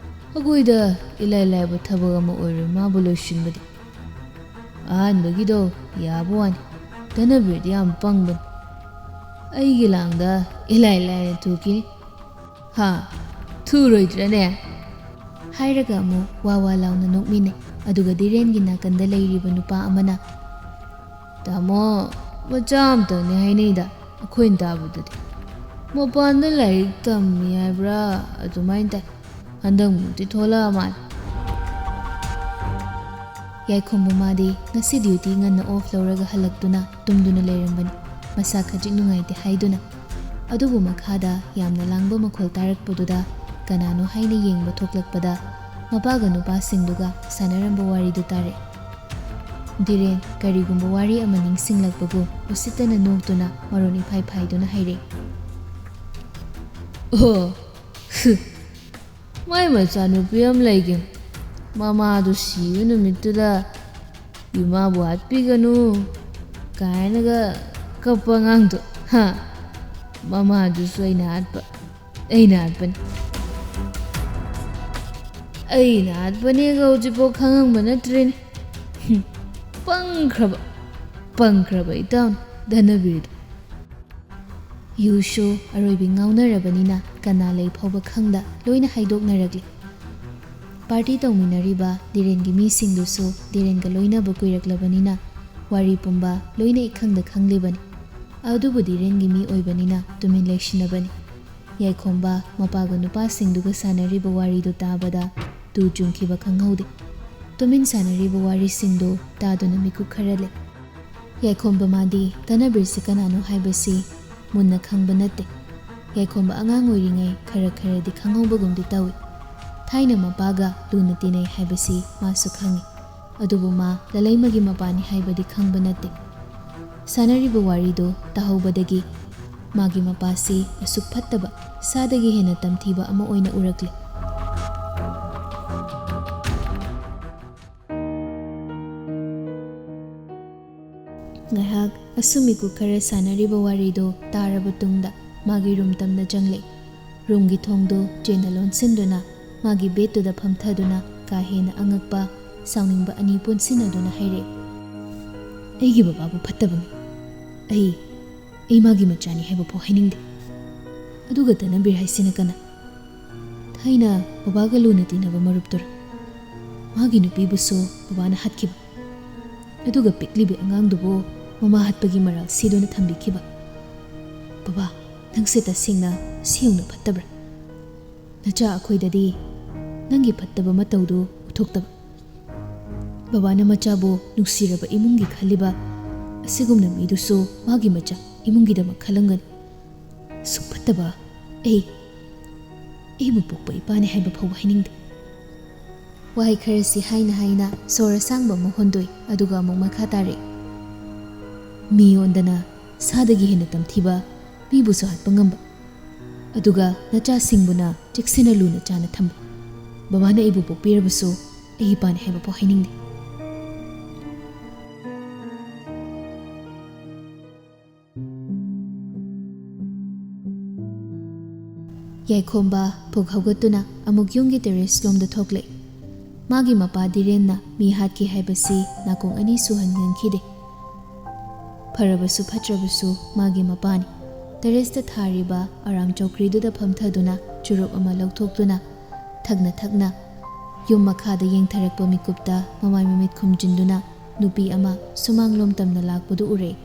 ꯑꯩꯈꯣꯏꯗ ꯏꯂꯥꯏ ꯂꯥꯏꯕ ꯊꯕꯛ ꯑꯃ ꯑꯣꯏꯔꯣꯏ ꯃꯥꯕꯨ ꯂꯣꯏꯁꯤꯟꯕꯗꯤ꯫ ꯑꯍꯥꯟꯕꯒꯤꯗꯣ ꯌꯥꯕ ꯋꯥꯅꯤ, ꯙꯅꯕꯤꯔꯗꯤ ꯌꯥꯝ ꯄꯪꯕꯅꯤ꯫ ꯑꯩꯒꯤ ꯂꯥꯡꯗ ꯏꯂꯥꯏ ꯂꯥꯏꯅ ꯊꯨꯈꯤꯅꯤ꯫ ꯊꯨꯔꯣꯏꯗ꯭ꯔꯅꯦ? ꯍꯥꯏꯔꯒ ꯑꯃꯨꯛ ꯋꯥ ꯂꯥꯎꯅ ꯅꯣꯛꯃꯤꯟꯅꯩ꯫ ꯑꯗꯨꯒ ꯙꯤꯔꯦꯟꯒꯤ ꯅꯥꯀꯟꯗ ꯂꯩꯔꯤꯕ ꯅꯨꯄꯥ ꯑꯃꯅ, ꯇꯥꯃꯣ, ꯃꯆꯥ ꯑꯃꯇꯪꯅꯦ ꯍꯥꯏꯅꯩꯗ ꯑꯩꯈꯣꯏꯅ ꯇꯥꯕꯗꯗꯤ꯫ ꯃꯄꯥꯟꯗ ꯂꯥꯏꯔꯤꯛ ꯇꯝꯃꯤ ꯍꯥꯏꯕ꯭ꯔꯥ ꯑꯗꯨꯃꯥꯏꯅ ꯇꯥꯏ꯫ ꯍꯟꯗꯛꯃꯨꯛꯇꯤ ꯊꯣꯛꯂꯛꯑ ꯃꯥꯜꯂꯦ꯫ ꯌꯥꯏꯈꯣꯝꯕ ꯃꯥꯗꯤ ꯉꯁꯤ ꯗ꯭ꯌꯨꯇꯤ ꯉꯟꯅ ꯑꯣꯐ ꯂꯧꯔꯒ ꯍꯜꯂꯛꯇꯨꯅ ꯇꯨꯝꯗꯨꯅ ꯂꯩꯔꯝꯕꯅꯤ, ꯃꯁꯥ ꯈꯖꯤꯛ ꯅꯨꯡꯉꯥꯏꯇꯦ ꯍꯥꯏꯗꯨꯅ꯫ ꯑꯗꯨꯕꯨ ꯃꯈꯥꯗ ꯌꯥꯝꯅ ꯂꯥꯡꯕ ꯃꯈꯣꯜ ꯇꯥꯔꯛꯄꯗꯨꯗ ꯀꯅꯥꯅꯣ ꯍꯥꯏꯅ ꯌꯦꯡꯕ ꯊꯣꯛꯂꯛꯄꯗ ꯃꯄꯥꯒ ꯅꯨꯄꯥꯁꯤꯡꯗꯨꯒ ꯁꯥꯟꯅꯔꯝꯕ ꯋꯥꯔꯤꯗꯨ ꯇꯥꯔꯛꯏ꯫ ꯙꯤꯔꯦꯟ ꯀꯔꯤꯒꯨꯝꯕ ꯋꯥꯔꯤ ꯑꯃ ꯅꯤꯡꯁꯤꯡꯂꯛꯄꯕꯨ ꯎꯁꯤꯠꯇꯅ ꯅꯣꯛꯇꯨꯅ ꯃꯔꯣꯟ ꯏꯐꯥꯏ ꯐꯥꯏꯗꯨꯅ ꯍꯥꯏꯔꯛꯏ, ꯃꯥꯏ ꯃꯆꯥꯅꯨꯄꯤ ꯑꯃ ꯂꯩꯒꯤꯝ, ꯃꯃꯥꯗꯨ ꯁꯤꯕ ꯅꯨꯃꯤꯠꯇꯨꯗ ꯏꯃꯥꯕꯨ ꯍꯥꯠꯄꯤꯒꯅꯨ ꯀꯥꯏꯅꯒ ꯀꯞꯄ ꯑꯉꯥꯡꯗꯣ, ꯃꯃꯥꯗꯨꯁꯨ ꯑꯩꯅ ꯍꯥꯠꯄꯅꯤ꯫ ꯑꯩꯅ ꯍꯥꯠꯄꯅꯦꯒ ꯍꯧꯖꯤꯛꯐꯥꯎ ꯈꯪꯉꯝꯕ ꯅꯠꯇ꯭ꯔꯦꯅꯦ꯫ ꯄꯪꯈ꯭ꯔꯕ ꯏꯇꯥꯎꯅꯤ ꯙꯅꯕꯤꯔꯗ꯫ ꯌꯨꯁꯨ ꯑꯔꯣꯏꯕꯤ ꯉꯥꯎꯅꯔꯕꯅꯤꯅ ꯀꯅꯥ ꯂꯩ ꯐꯥꯎꯕ ꯈꯪꯗ ꯂꯣꯏꯅ ꯍꯥꯏꯗꯣꯛꯅꯔꯛꯂꯤ꯫ ꯄꯥꯔꯇꯤ ꯇꯧꯃꯤꯟꯅꯔꯤꯕ ꯙꯤꯔꯦꯟꯒꯤ ꯃꯤꯁꯤꯡꯗꯨꯁꯨ ꯙꯤꯔꯦꯟꯒ ꯂꯣꯏꯅꯕ ꯀꯨꯏꯔꯛꯂꯕꯅꯤꯅ ꯋꯥꯔꯤ ꯄꯨꯝꯕ ꯂꯣꯏꯅ ꯏꯈꯪꯗ ꯈꯪꯂꯤꯕꯅꯤ꯫ ꯑꯗꯨꯕꯨ ꯙꯤꯔꯦꯟꯒꯤ ꯃꯤ ꯑꯣꯏꯕꯅꯤꯅ ꯇꯨꯃꯤꯟ ꯂꯩꯁꯤꯟꯅꯕꯅꯤ꯫ ꯌꯥꯏꯈꯣꯝꯕ ꯃꯄꯥꯒ ꯅꯨꯄꯥꯁꯤꯡꯗꯨꯒ ꯁꯥꯟꯅꯔꯤꯕ ꯋꯥꯔꯤꯗꯨ ꯇꯥꯕꯗ ꯇꯨ ꯆꯨꯡꯈꯤꯕ ꯈꯪꯍꯧꯗꯦ꯫ ꯇꯨꯃꯤꯟ ꯁꯥꯟꯅꯔꯤꯕ ꯋꯥꯔꯤꯁꯤꯡꯗꯨ ꯇꯥꯗꯨꯅ ꯃꯤꯀꯨꯞ ꯈꯔ ꯂꯩ꯫ ꯌꯥꯏꯈꯣꯝꯕ ꯃꯥꯗꯤ ꯙꯅꯕꯤꯔꯁꯤ ꯀꯅꯥꯅꯣ ꯍꯥꯏꯕꯁꯤ ꯃꯨꯟꯅ ꯈꯪꯕ ꯅꯠꯇꯦ꯫ ꯌꯥꯏꯈꯣꯝꯕ ꯑꯉꯥꯡ ꯑꯣꯏꯔꯤꯉꯩ ꯈꯔꯗꯤ ꯈꯪꯍꯧꯕꯒꯨꯝꯗꯤ ꯇꯧꯏ꯫ ꯊꯥꯏꯅ ꯃꯄꯥꯒ ꯂꯨꯅ ꯇꯤꯟꯅꯩ ꯍꯥꯏꯕꯁꯤ ꯃꯥꯁꯨ ꯈꯪꯏ, ꯑꯗꯨꯕꯨ ꯃꯥ ꯂꯂꯩꯃꯒꯤ ꯃꯄꯥꯅꯤ ꯍꯥꯏꯕꯗꯤ ꯈꯪꯕ ꯅꯠꯇꯦ꯫ ꯁꯥꯟꯅꯔꯤꯕ ꯋꯥꯔꯤꯗꯣ ꯇꯥꯍꯧꯕꯗꯒꯤ ꯃꯥꯒꯤ ꯃꯄꯥꯁꯤ ꯑꯁꯨꯛ ꯐꯠꯇꯕ ꯁꯥꯗꯒꯤ ꯍꯦꯟꯅ ꯇꯝꯊꯤꯕ ꯑꯃ ꯑꯣꯏꯅ ꯎꯔꯛꯂꯤ꯫ ꯉꯥꯏꯍꯥꯛ ꯑꯁꯨꯝ ꯏꯀꯨ ꯈꯔ ꯁꯥꯟꯅꯔꯤꯕ ꯋꯥꯔꯤꯗꯣ ꯇꯥꯔꯕ ꯇꯨꯡꯗ ꯃꯥꯒꯤ ꯔꯨꯝ ꯇꯝꯅ ꯆꯪꯂꯛꯏ꯫ ꯔꯨꯝꯒꯤ ꯊꯣꯡꯗꯣ ꯆꯦꯟꯅ ꯂꯣꯟꯁꯤꯟꯗꯨꯅ ꯃꯥꯒꯤ ꯕꯦꯠꯇꯨꯗ ꯐꯝꯊꯗꯨꯅ ꯀꯥ ꯍꯦꯟꯅ ꯑꯉꯛꯄ ꯁꯥꯎꯅꯤꯡꯕ ꯑꯅꯤ ꯄꯨꯟꯁꯤꯟꯅꯗꯨꯅ ꯍꯥꯏꯔꯛꯏ꯫ ꯑꯩꯒꯤ ꯕꯕꯥꯕꯨ ꯐꯠꯇꯕꯅꯤ꯫ ꯑꯩ ꯃꯥꯒꯤ ꯃꯆꯥꯅꯤ ꯍꯥꯏꯕ ꯐꯥꯎ ꯍꯥꯏꯅꯤꯡꯗꯦ꯫ ꯑꯗꯨꯒ ꯇꯅꯕꯤꯔ ꯍꯥꯏꯁꯤꯅ ꯀꯅꯥ? ꯊꯥꯏꯅ ꯕꯕꯥꯒ ꯂꯨꯅ ꯇꯤꯟꯅꯕ ꯃꯔꯨꯞꯇꯨꯔ? ꯃꯥꯒꯤ ꯅꯨꯄꯤꯕꯨꯁꯨ ꯕꯕꯥꯅ ꯍꯥꯠꯈꯤꯕ, ꯑꯗꯨꯒ ꯄꯤꯛꯂꯤꯕꯤ ꯑꯉꯥꯡꯗꯨꯕꯨ ꯃꯃꯥ ꯍꯥꯠꯄꯒꯤ ꯃꯔꯥꯜ ꯁꯤꯗꯨꯅ ꯊꯝꯕꯤꯈꯤꯕ꯫ ꯕꯕꯥ, ꯅꯪꯁꯦ ꯇꯁꯦꯡꯅ ꯁꯤꯌꯧꯅ ꯐꯠꯇꯕ꯭ꯔꯥ? ꯅꯆꯥ ꯑꯩꯈꯣꯏꯗꯗꯤ ꯅꯪꯒꯤ ꯐꯠꯇꯕ ꯃꯇꯧꯗꯨ ꯎꯊꯣꯛꯇꯕ? ꯕꯕꯥꯅ ꯃꯆꯥꯕꯨ ꯅꯨꯡꯁꯤꯔꯕ ꯏꯃꯨꯡꯒꯤ ꯈꯜꯂꯤꯕ ꯑꯁꯤꯒꯨꯝꯅ ꯃꯤꯗꯨꯁꯨ ꯃꯥꯒꯤ ꯃꯆꯥ ꯏꯃꯨꯡꯒꯤꯗꯃꯛ ꯈꯜꯂꯝꯒꯅꯤ꯫ ꯁꯨꯛ ꯐꯠꯇꯕ ꯑꯩꯕꯨ ꯄꯣꯛꯄ ꯏꯄꯥꯅꯤ ꯍꯥꯏꯕ ꯐꯥꯎꯕ ꯍꯥꯏꯅꯤꯡꯗꯦ꯫ ꯋꯥꯍꯩ ꯈꯔꯁꯤ ꯍꯥꯏꯅ ꯁꯣꯔ ꯑꯁꯥꯡꯕ ꯑꯃ ꯍꯣꯟꯗꯣꯛꯏ, ꯑꯗꯨꯒ ꯑꯃꯨꯛ ꯃꯈꯥ ꯇꯥꯔꯛꯏ꯫ ꯃꯤꯉꯣꯟꯗꯅ ꯁꯥꯗꯒꯤ ꯍꯦꯟꯅ ꯇꯝꯊꯤꯕ ꯃꯤꯕꯨꯁꯨ ꯍꯥꯠꯄ ꯉꯝꯕ, ꯑꯗꯨꯒ ꯅꯆꯥꯁꯤꯡꯕꯨꯅ ꯆꯦꯛꯁꯤꯟꯅ ꯂꯨꯅ ꯆꯥꯅ ꯊꯝꯕ ꯕꯕꯥꯅ ꯑꯩꯕꯨ ꯄꯣꯛꯄꯤꯔꯕꯁꯨ ꯑꯩ ꯏꯄꯥꯅꯤ ꯍꯥꯏꯕ ꯐꯥꯎ ꯍꯥꯏꯅꯤꯡꯗꯦ꯫ ꯌꯥꯏꯈꯣꯝꯕ ꯄꯨꯛ ꯍꯧꯒꯠꯇꯨꯅ ꯑꯃꯨꯛ ꯌꯨꯝꯒꯤ ꯇꯦꯔꯦꯁ ꯂꯣꯝꯗ ꯊꯣꯛꯂꯛꯏ꯫ ꯃꯥꯒꯤ ꯃꯄꯥ ꯗꯤꯔꯦꯟꯅ ꯃꯤ ꯍꯥꯠꯈꯤ ꯍꯥꯏꯕꯁꯤ ꯅꯥꯀꯣꯡ ꯑꯅꯤ ꯁꯨꯍꯟꯈꯤꯗꯦ꯫ ꯐꯔꯕꯁꯨ ꯐꯠꯇ꯭ꯔꯕꯁꯨ ꯃꯥꯒꯤ ꯃꯄꯥꯅꯤ꯫ ꯇꯦꯔꯦꯁꯇ ꯊꯥꯔꯤꯕ ꯑꯔꯥꯝ ꯆꯧꯀ꯭ꯔꯤꯗꯨꯗ ꯐꯝꯊꯗꯨꯅ ꯆꯨꯔꯨꯞ ꯑꯃ ꯂꯧꯊꯣꯛꯇꯨꯅ ꯊꯛꯅ ꯌꯨꯝ ꯃꯈꯥꯗ ꯌꯦꯡꯊꯔꯛꯄ ꯃꯤꯀꯨꯞꯇ ꯃꯃꯥꯏ ꯃꯃꯤꯠ ꯈꯨꯝꯖꯤꯟꯗꯨꯅ ꯅꯨꯄꯤ ꯑꯃ ꯁꯨꯃꯥꯡꯂꯣꯝ ꯇꯝꯅ ꯂꯥꯛꯄꯗꯨ ꯎꯔꯛꯏ꯫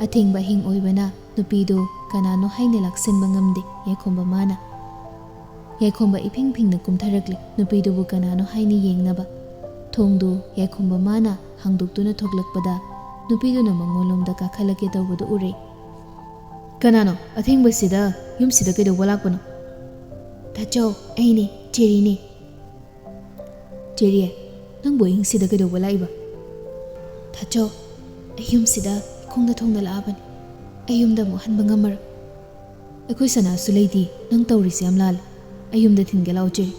ꯑꯊꯦꯡꯕ ꯑꯍꯤꯡ ꯑꯣꯏꯕꯅ ꯅꯨꯄꯤꯗꯨ ꯀꯅꯥꯅꯣ ꯍꯥꯏꯅ ꯂꯥꯛꯁꯤꯟꯕ ꯉꯝꯗꯦ ꯌꯥꯏꯈꯣꯝꯕ ꯃꯥꯅ꯫ ꯌꯥꯏꯈꯣꯝꯕ ꯏꯐꯤꯡ ꯐꯤꯡꯅ ꯀꯨꯝꯊꯔꯛꯂꯤ ꯅꯨꯄꯤꯗꯨꯕꯨ ꯀꯅꯥꯅꯣ ꯍꯥꯏꯅ ꯌꯦꯡꯅꯕ꯫ ꯊꯣꯡꯗꯨ ꯌꯥꯏꯈꯣꯝꯕ ꯃꯥꯅ ꯍꯥꯡꯗꯣꯛꯇꯨꯅ ꯊꯣꯛꯂꯛꯄꯗ ꯅꯨꯄꯤꯗꯨꯅ ꯃꯉꯣꯟꯂꯣꯝꯗ ꯀꯥꯈꯠꯂꯛꯀꯦ ꯇꯧꯕꯗꯨ ꯎꯔꯛꯏ꯫ ꯀꯅꯥꯅꯣ ꯑꯊꯦꯡꯕꯁꯤꯗ ꯌꯨꯝꯁꯤꯗ ꯀꯩꯗꯧꯕ ꯂꯥꯛꯄꯅꯣ? ꯇꯥꯆꯧ, ꯑꯩꯅꯦ, ꯆꯦꯔꯤꯅꯦ꯫ ꯆꯦꯔꯤ, ꯅꯪꯕꯨ ꯑꯍꯤꯡꯁꯤꯗ ꯀꯩꯗꯧꯕ ꯂꯥꯛꯏꯕ? ꯇꯥꯆꯧ, ꯑꯩ ꯌꯨꯝꯁꯤꯗ ꯏꯈꯣꯡꯗ ꯊꯣꯡꯅ ꯂꯥꯛꯑꯕꯅꯤ꯫ ꯑꯩ ꯌꯨꯝꯗ ꯑꯃꯨꯛ ꯍꯟꯕ ꯉꯝꯃꯔꯣꯏ꯫ ꯑꯩꯈꯣꯏ ꯁꯅꯥꯁꯨ ꯂꯩꯇꯦ, ꯅꯪ ꯇꯧꯔꯤꯁꯤ ꯌꯥꯝ ꯂꯥꯜꯂꯦ꯫ ꯑꯩ ꯌꯨꯝꯗ ꯊꯤꯟꯒꯦ ꯂꯥꯛꯑꯣ ꯆꯦꯔꯤ꯫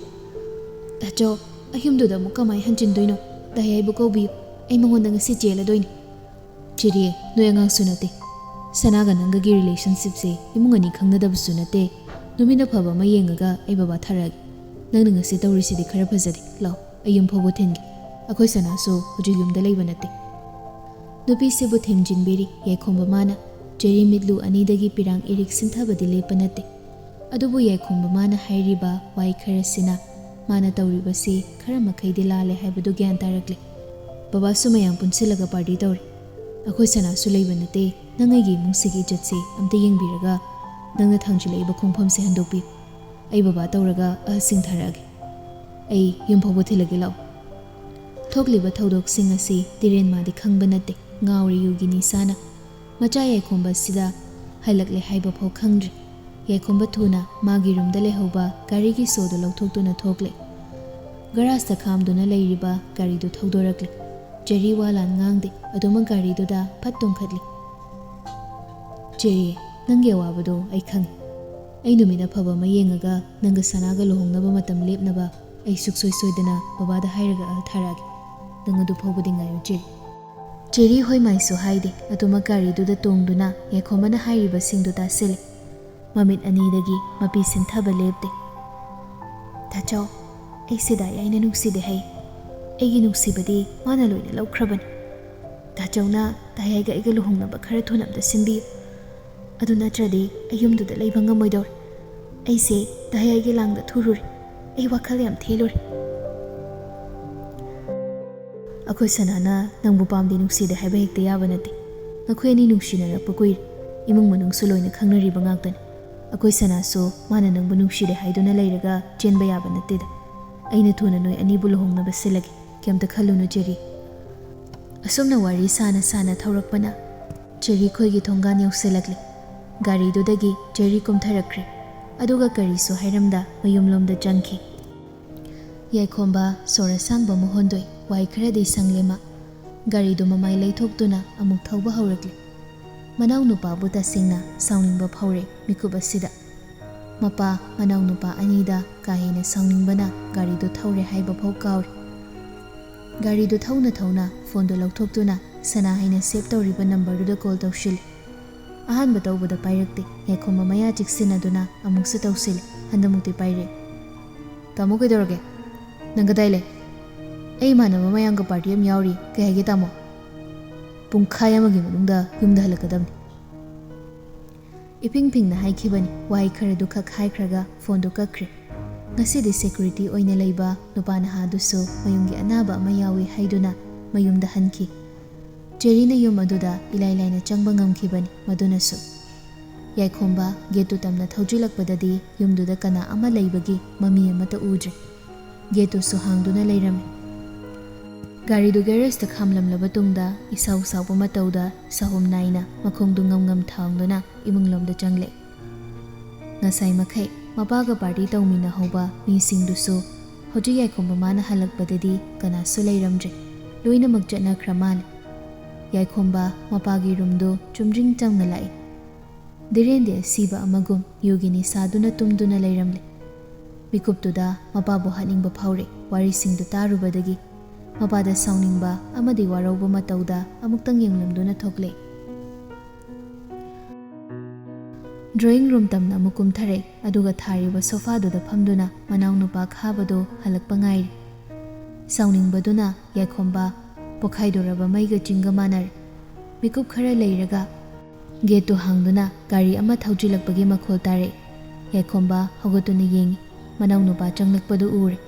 ꯇꯥꯆꯧ, ꯑꯩ ꯌꯨꯝꯗꯨꯗ ꯑꯃꯨꯛ ꯀꯃꯥꯏꯅ ꯍꯟꯖꯤꯟꯗꯣꯏꯅꯣ? ꯗꯥꯏ ꯑꯩꯕꯨ ꯀꯧꯕꯤꯌꯨ, ꯑꯩ ꯃꯉꯣꯟꯗ ꯉꯁꯤ ꯆꯦꯜꯂꯗꯣꯏꯅꯤ꯫ ꯆꯦꯔꯤ, ꯅꯣꯏ ꯑꯉꯥꯡꯁꯨ ꯅꯠꯇꯦ꯫ ꯁꯅꯥꯒ ꯅꯪꯒꯒꯤ ꯔꯤꯂꯦꯁꯟꯁꯤꯞꯁꯦ ꯏꯃꯨꯡ ꯑꯅꯤ ꯈꯪꯅꯗꯕꯁꯨ ꯅꯠꯇꯦ꯫ ꯅꯨꯃꯤꯠ ꯑꯐꯕ ꯑꯃ ꯌꯦꯡꯉꯒ ꯑꯩ ꯕꯕꯥ ꯊꯥꯔꯛꯑꯒꯦ꯫ ꯅꯪꯅ ꯉꯁꯤ ꯇꯧꯔꯤꯁꯤꯗꯤ ꯈꯔ ꯐꯖꯗꯦ꯫ ꯂꯥꯛꯑꯣ, ꯑꯩ ꯌꯨꯝ ꯐꯥꯎꯕ ꯊꯤꯟꯒꯦ꯫ ꯑꯩꯈꯣꯏ ꯁꯅꯥꯁꯨ ꯍꯧꯖꯤꯛ ꯌꯨꯝꯗ ꯂꯩꯕ ꯅꯠꯇꯦ꯫ ꯅꯨꯄꯤꯁꯤꯕꯨ ꯊꯦꯝꯖꯤꯟꯕꯤꯔꯤ ꯌꯥꯏꯈꯣꯝꯕ ꯃꯥꯅ꯫ ꯆꯦꯔꯤ ꯃꯤꯠꯂꯨ ꯑꯅꯤꯗꯒꯤ ꯄꯤꯔꯥꯡ ꯏꯔꯤꯛ ꯁꯤꯟꯊꯕꯗꯤ ꯂꯦꯞꯄ ꯅꯠꯇꯦ꯫ ꯑꯗꯨꯕꯨ ꯌꯥꯏꯈꯣꯝꯕ ꯃꯥꯅ ꯍꯥꯏꯔꯤꯕ ꯋꯥꯍꯩ ꯈꯔꯁꯤꯅ ꯃꯥꯅ ꯇꯧꯔꯤꯕꯁꯤ ꯈꯔ ꯃꯈꯩꯗꯤ ꯂꯥꯜꯂꯦ ꯍꯥꯏꯕꯗꯨ ꯒ꯭ꯌꯥꯟ ꯇꯥꯔꯛꯂꯤ꯫ ꯕꯕꯥꯁꯨ ꯃꯌꯥꯝ ꯄꯨꯟꯁꯤꯜꯂꯒ ꯄꯥꯔꯇꯤ ꯇꯧꯔꯤ꯫ ꯑꯩꯈꯣꯏ ꯁꯅꯥꯁꯨ ꯂꯩꯕ ꯅꯠꯇꯦ꯫ ꯅꯪ ꯑꯩꯒꯤ ꯏꯃꯨꯡꯁꯤꯒꯤ ꯏꯖꯠꯁꯦ ꯑꯝꯇ ꯌꯦꯡꯕꯤꯔꯒ ꯅꯪꯅ ꯊꯥꯡꯖꯤꯜꯂꯛꯏꯕ ꯈꯣꯡꯐꯝꯁꯦ ꯍꯟꯗꯣꯛꯄꯤꯌꯨ꯫ ꯑꯩ ꯕꯕꯥ ꯇꯧꯔꯒ ꯑꯍꯜꯁꯤꯡ ꯊꯥꯔꯛꯑꯒꯦ꯫ ꯑꯩ ꯌꯨꯝ ꯐꯥꯎꯕ ꯊꯤꯜꯂꯒꯦ, ꯂꯥꯛꯑꯣ꯫ ꯊꯣꯛꯂꯤꯕ ꯊꯧꯗꯣꯛꯁꯤꯡ ꯑꯁꯤ ꯗꯤꯔꯦꯟ ꯃꯥꯗꯤ ꯈꯪꯕ ꯅꯠꯇꯦ꯫ ꯉꯥꯎꯔꯤ ꯌꯨꯒꯤ ꯅꯤꯁꯥꯅ ꯃꯆꯥ ꯌꯥꯏꯈꯣꯝꯕꯁꯤꯗ ꯍꯜꯂꯛꯂꯦ ꯍꯥꯏꯕ ꯐꯥꯎ ꯈꯪꯗ꯭ꯔꯤ꯫ ꯌꯥꯏꯈꯣꯝꯕ ꯊꯨꯅ ꯃꯥꯒꯤ ꯔꯨꯝꯗ ꯂꯩꯍꯧꯕ ꯒꯥꯔꯤꯒꯤ ꯁꯣꯗꯨ ꯂꯧꯊꯣꯛꯇꯨꯅ ꯊꯣꯛꯂꯦ꯫ ꯒꯔꯥꯖꯇ ꯈꯥꯝꯗꯨꯅ ꯂꯩꯔꯤꯕ ꯒꯥꯔꯤꯗꯨ ꯊꯧꯗꯣꯔꯛꯂꯦ꯫ ꯆꯦꯔꯤ ꯋꯥ ꯂꯥꯟ ꯉꯥꯡꯗꯦ, ꯑꯗꯨꯃꯛ ꯒꯥꯔꯤꯗꯨꯗ ꯐꯠ ꯇꯣꯡꯈꯠꯂꯤ꯫ ꯆꯦꯔꯤ, ꯅꯪꯒꯤ ꯑꯋꯥꯕꯗꯣ ꯑꯩ ꯈꯪꯉꯤ꯫ ꯑꯩ ꯅꯨꯃꯤꯠ ꯑꯐꯕ ꯑꯃ ꯌꯦꯡꯉꯒ ꯅꯪꯒ ꯁꯅꯥꯒ ꯂꯨꯍꯣꯡꯅꯕ ꯃꯇꯝ ꯂꯦꯞꯅꯕ ꯑꯩ ꯁꯨꯛꯁꯣꯏ ꯁꯣꯏꯗꯅ ꯕꯕꯥꯗ ꯍꯥꯏꯔꯒ ꯑꯍꯜ ꯊꯥꯔꯛꯑꯒꯦ꯫ ꯅꯪ ꯑꯗꯨ ꯐꯥꯎꯕꯗꯤ ꯉꯥꯏꯌꯨ ꯆꯦꯔꯤ꯫ ꯆꯦꯔꯤ ꯍꯣꯏ ꯃꯥꯏꯁꯨ ꯍꯥꯏꯗꯦ, ꯑꯗꯨꯃꯛ ꯒꯥꯔꯤꯗꯨꯗ ꯇꯣꯡꯗꯨꯅ ꯌꯥꯏꯈꯣꯝꯕꯅ ꯍꯥꯏꯔꯤꯕꯁꯤꯡꯗꯨ ꯇꯥꯁꯤꯜꯂꯤ꯫ ꯃꯃꯤꯠ ꯑꯅꯤꯗꯒꯤ ꯃꯄꯤ ꯁꯤꯟꯊꯕ ꯂꯦꯞꯇꯦ꯫ ꯇꯥꯆꯧ, ꯑꯩ ꯁꯤꯗ ꯑꯩꯅ ꯅꯨꯡꯁꯤꯗꯦ ꯍꯩ꯫ ꯑꯩꯒꯤ ꯅꯨꯡꯁꯤꯕꯗꯤ ꯃꯥꯅ ꯂꯣꯏꯅ ꯂꯧꯈ꯭ꯔꯕꯅꯤ꯫ ꯇꯥꯆꯧꯅ ꯗꯥꯏꯒ ꯑꯩꯒ ꯂꯨꯍꯣꯡꯅꯕ ꯈꯔ ꯊꯨꯅ ꯑꯝꯇ ꯁꯤꯟꯕꯤꯌꯨ꯫ ꯑꯗꯨ ꯅꯠꯇ꯭ꯔꯗꯤ ꯑꯩ ꯌꯨꯝꯗꯨꯗ ꯂꯩꯕ ꯉꯝꯃꯣꯏꯗꯧꯔꯦ꯫ ꯑꯩꯁꯦ ꯗꯥꯏꯒꯤ ꯂꯥꯡꯗ ꯊꯨꯔꯨꯔꯦ꯫ ꯑꯩ ꯋꯥꯈꯜ ꯌꯥꯝ ꯊꯦꯜꯂꯨꯔꯦ꯫ ꯑꯩꯈꯣꯏ ꯁꯅꯥꯅ ꯅꯪꯕꯨ ꯄꯥꯝꯗꯦ ꯅꯨꯡꯁꯤꯗꯦ ꯍꯥꯏꯕ ꯍꯦꯛꯇ ꯌꯥꯕ ꯅꯠꯇꯦ꯫ ꯅꯈꯣꯏ ꯑꯅꯤ ꯅꯨꯡꯁꯤꯅꯔꯛꯄ ꯀꯨꯏꯔꯦ꯫ ꯏꯃꯨꯡ ꯃꯅꯨꯡꯁꯨ ꯂꯣꯏꯅ ꯈꯪꯅꯔꯤꯕ ꯉꯥꯛꯇꯅꯤ꯫ ꯑꯩꯈꯣꯏ ꯁꯅꯥꯁꯨ ꯃꯥꯅ ꯅꯪꯕꯨ ꯅꯨꯡꯁꯤꯗꯦ ꯍꯥꯏꯗꯨꯅ ꯂꯩꯔꯒ ꯆꯦꯟꯕ ꯌꯥꯕ ꯅꯠꯇꯦꯗ꯫ ꯑꯩꯅ ꯊꯨꯅ ꯅꯣꯏ ꯑꯅꯤꯕꯨ ꯂꯨꯍꯣꯡꯅꯕ ꯁꯤꯜꯂꯒꯦ, ꯀꯩꯝꯇ ꯈꯜꯂꯨꯅꯨ ꯆꯦꯔꯤ꯫ ꯑꯁꯨꯝꯅ ꯋꯥꯔꯤ ꯁꯥꯅ ꯊꯧꯔꯛꯄꯅ ꯆꯦꯔꯤ ꯈꯣꯏꯒꯤ ꯊꯣꯡꯒꯥꯟ ꯌꯧꯁꯤꯜꯂꯛꯂꯤ꯫ ꯒꯥꯔꯤꯗꯨꯗꯒꯤ ꯆꯦꯔꯤ ꯀꯨꯝꯊꯔꯛꯈ꯭ꯔꯦ, ꯑꯗꯨꯒ ꯀꯔꯤꯁꯨ ꯍꯥꯏꯔꯝꯗ ꯃꯌꯨꯝꯂꯣꯝꯗ ꯆꯪꯈꯤ꯫ ꯌꯥꯏꯈꯣꯝꯕ ꯁꯣꯔ ꯑꯁꯥꯡꯕ ꯑꯃ ꯍꯣꯟꯗꯣꯛꯏ, ꯋꯥꯍꯩ ꯈꯔꯗꯤ ꯁꯪꯂꯦ ꯃꯥ꯫ ꯒꯥꯔꯤꯗꯨ ꯃꯃꯥꯏ ꯂꯩꯊꯣꯛꯇꯨꯅ ꯑꯃꯨꯛ ꯊꯧꯕ ꯍꯧꯔꯛꯂꯤ꯫ ꯃꯅꯥꯎꯅꯨꯄꯥꯕꯨ ꯇꯁꯦꯡꯅ ꯁꯥꯎꯅꯤꯡꯕ ꯐꯥꯎꯔꯦ ꯃꯤꯀꯨꯞ ꯑꯁꯤꯗ꯫ ꯃꯄꯥ ꯃꯅꯥꯎꯅꯨꯄꯥ ꯑꯅꯤꯗ ꯀꯥ ꯍꯦꯟꯅ ꯁꯥꯎꯅꯤꯡꯕꯅ ꯒꯥꯔꯤꯗꯨ ꯊꯧꯔꯦ ꯍꯥꯏꯕ ꯐꯥꯎ ꯀꯥꯎꯔꯦ꯫ ꯒꯥꯔꯤꯗꯨ ꯊꯧꯅ ꯊꯧꯅ ꯐꯣꯟꯗꯨ ꯂꯧꯊꯣꯛꯇꯨꯅ ꯁꯅꯥ ꯍꯥꯏꯅ ꯁꯦꯞ ꯇꯧꯔꯤꯕ ꯅꯝꯕꯔꯗꯨꯗ ꯀꯣꯜ ꯇꯧꯁꯤꯜꯂꯤ꯫ ꯑꯍꯥꯟꯕ ꯇꯧꯕꯗ ꯄꯥꯏꯔꯛꯇꯦ꯫ ꯌꯥꯏꯈꯣꯝꯕ ꯃꯌꯥ ꯆꯤꯛꯁꯤꯟꯅꯗꯨꯅ ꯑꯃꯨꯛꯁꯨ ꯇꯧꯁꯤꯜꯂꯤ꯫ ꯍꯟꯗꯛꯃꯨꯛꯇꯤ ꯄꯥꯏꯔꯛꯑꯦ꯫ ꯇꯥꯃꯣ ꯀꯩꯗꯧꯔꯒꯦ? ꯅꯪ ꯀꯗꯥꯏ ꯂꯩ? ꯑꯩ ꯏꯃꯥꯟꯅꯕ ꯃꯌꯥꯝꯒ ꯄꯥꯔꯇꯤ ꯑꯃ ꯌꯥꯎꯔꯤ꯫ ꯀꯩ ꯍꯥꯏꯒꯦ ꯇꯥꯃꯣ? ꯄꯨꯡꯈꯥꯏ ꯑꯃꯒꯤ ꯃꯅꯨꯡꯗ ꯌꯨꯝꯗ ꯍꯜꯂꯛꯀꯗꯕꯅꯤ꯫ ꯏꯐꯤꯡ ꯐꯤꯡꯅ ꯍꯥꯏꯈꯤꯕꯅꯤ꯫ ꯋꯥꯍꯩ ꯈꯔꯗꯨ ꯈꯛ ꯍꯥꯏꯈ꯭ꯔꯒ ꯐꯣꯟꯗꯨ ꯀꯛꯈ꯭ꯔꯦ꯫ ꯉꯁꯤꯗꯤ ꯁꯦꯀ꯭ꯌꯨꯔꯤꯇꯤ ꯑꯣꯏꯅ ꯂꯩꯕ ꯅꯨꯄꯥ ꯅꯍꯥꯗꯨꯁꯨ ꯃꯌꯨꯝꯒꯤ ꯑꯅꯥꯕ ꯑꯃ ꯌꯥꯎꯏ ꯍꯥꯏꯗꯨꯅ ꯃꯌꯨꯝꯗ ꯍꯟꯈꯤ꯫ ꯆꯦꯔꯤꯅ ꯌꯨꯝ ꯑꯗꯨꯗ ꯏꯂꯥꯏ ꯂꯥꯏꯅ ꯆꯪꯕ ꯉꯝꯈꯤꯕꯅꯤ ꯃꯗꯨꯅꯁꯨ꯫ ꯌꯥꯏꯈꯣꯝꯕ ꯒꯦꯠꯇꯨ ꯇꯞꯅ ꯊꯧꯖꯤꯜꯂꯛꯄꯗꯗꯤ ꯌꯨꯝꯗꯨꯗ ꯀꯅꯥ ꯑꯃ ꯂꯩꯕꯒꯤ ꯃꯃꯤ ꯑꯃꯠꯇ ꯎꯗ꯭ꯔꯦ꯫ ꯒꯦꯠꯇꯨꯁꯨ ꯍꯥꯡꯗꯨꯅ ꯂꯩꯔꯝꯃꯤ꯫ ꯒꯥꯔꯤꯗꯨ ꯒꯦꯔꯦꯖꯇ ꯈꯥꯝꯂꯝꯂꯕ ꯇꯨꯡꯗ ꯏꯁꯥꯎ ꯁꯥꯎꯕ ꯃꯇꯧꯗ ꯁꯍꯨꯝ ꯅꯥꯏꯅ ꯃꯈꯣꯡꯗꯨ ꯉꯝ ꯉꯝ ꯊꯥꯡꯗꯨꯅ ꯏꯃꯨꯡꯂꯣꯝꯗ ꯆꯪꯂꯛꯏ꯫ ꯉꯁꯥꯏ ꯃꯈꯩ ꯃꯄꯥꯒ ꯄꯥꯔꯇꯤ ꯇꯧꯃꯤꯟꯅꯍꯧꯕ ꯃꯤꯁꯤꯡꯗꯨꯁꯨ ꯍꯧꯖꯤꯛ ꯌꯥꯏꯈꯣꯝꯕ ꯃꯥꯅ ꯍꯜꯂꯛꯄꯗꯗꯤ ꯀꯅꯥꯁꯨ ꯂꯩꯔꯝꯗ꯭ꯔꯦ꯫ ꯂꯣꯏꯅꯃꯛ ꯆꯠꯅꯈ꯭ꯔ ꯃꯥꯜꯂꯦ꯫ ꯌꯥꯏꯈꯣꯝꯕ ꯃꯄꯥꯒꯤ ꯔꯨꯝꯗꯨ ꯆꯨꯝꯗ꯭ꯔꯤꯡ ꯆꯪꯅ ꯂꯥꯛꯏ꯫ ꯗꯤꯔꯦꯟꯗꯤ ꯑꯁꯤꯕ ꯑꯃꯒꯨꯝ ꯌꯨꯒꯤ ꯅꯤꯁꯥꯗꯨꯅ ꯇꯨꯝꯗꯨꯅ ꯂꯩꯔꯝꯂꯦ꯫ ꯃꯤꯀꯨꯞꯇꯨꯗ ꯃꯄꯥꯕꯨ ꯍꯥꯠꯅꯤꯡꯕ ꯐꯥꯎꯔꯦ ꯋꯥꯔꯤꯁꯤꯡꯗꯨ ꯇꯥꯔꯨꯕꯗꯒꯤ꯫ ꯃꯄꯥꯗ ꯁꯥꯎꯅꯤꯡꯕ ꯑꯃꯗꯤ ꯋꯥꯔꯧꯕ ꯃꯇꯧꯗ ꯑꯃꯨꯛꯇꯪ ꯌꯦꯡꯂꯝꯗꯨꯅ ꯊꯣꯛꯂꯛꯏ꯫ ꯗ꯭ꯔꯣꯌꯤꯡ ꯔꯨꯝ ꯇꯝꯅ ꯑꯃꯨꯛ ꯀꯨꯝꯊꯔꯛꯏ꯫ ꯑꯗꯨꯒ ꯊꯥꯔꯤꯕ ꯁꯣꯐꯥꯗꯨꯗ ꯐꯝꯗꯨꯅ ꯃꯅꯥꯎꯅꯨꯄꯥ ꯈꯥꯕꯗꯨ ꯍꯜꯂꯛꯄ ꯉꯥꯏꯔꯤ꯫ ꯁꯥꯎꯅꯤꯡꯕꯗꯨꯅ ꯌꯥꯏꯈꯣꯝꯕ ꯄꯣꯈꯥꯏꯗꯣꯔꯕ ꯃꯩꯒ ꯆꯤꯡꯒ ꯃꯥꯟꯅꯔꯦ꯫ ꯃꯤꯀꯨꯞ ꯈꯔ ꯂꯩꯔꯒ ꯒꯦꯠꯇꯨ ꯍꯥꯡꯗꯨꯅ ꯒꯥꯔꯤ ꯑꯃ ꯊꯧꯖꯤꯜꯂꯛꯄꯒꯤ ꯃꯈꯣꯜ ꯇꯥꯔꯛꯏ꯫ ꯌꯥꯏꯈꯣꯝꯕ ꯍꯧꯒꯠꯇꯨꯅ ꯌꯦꯡꯉꯤ꯫ ꯃꯅꯥꯎꯅꯨꯄꯥ ꯆꯪꯂꯛꯄꯗꯨ ꯎꯔꯦ꯫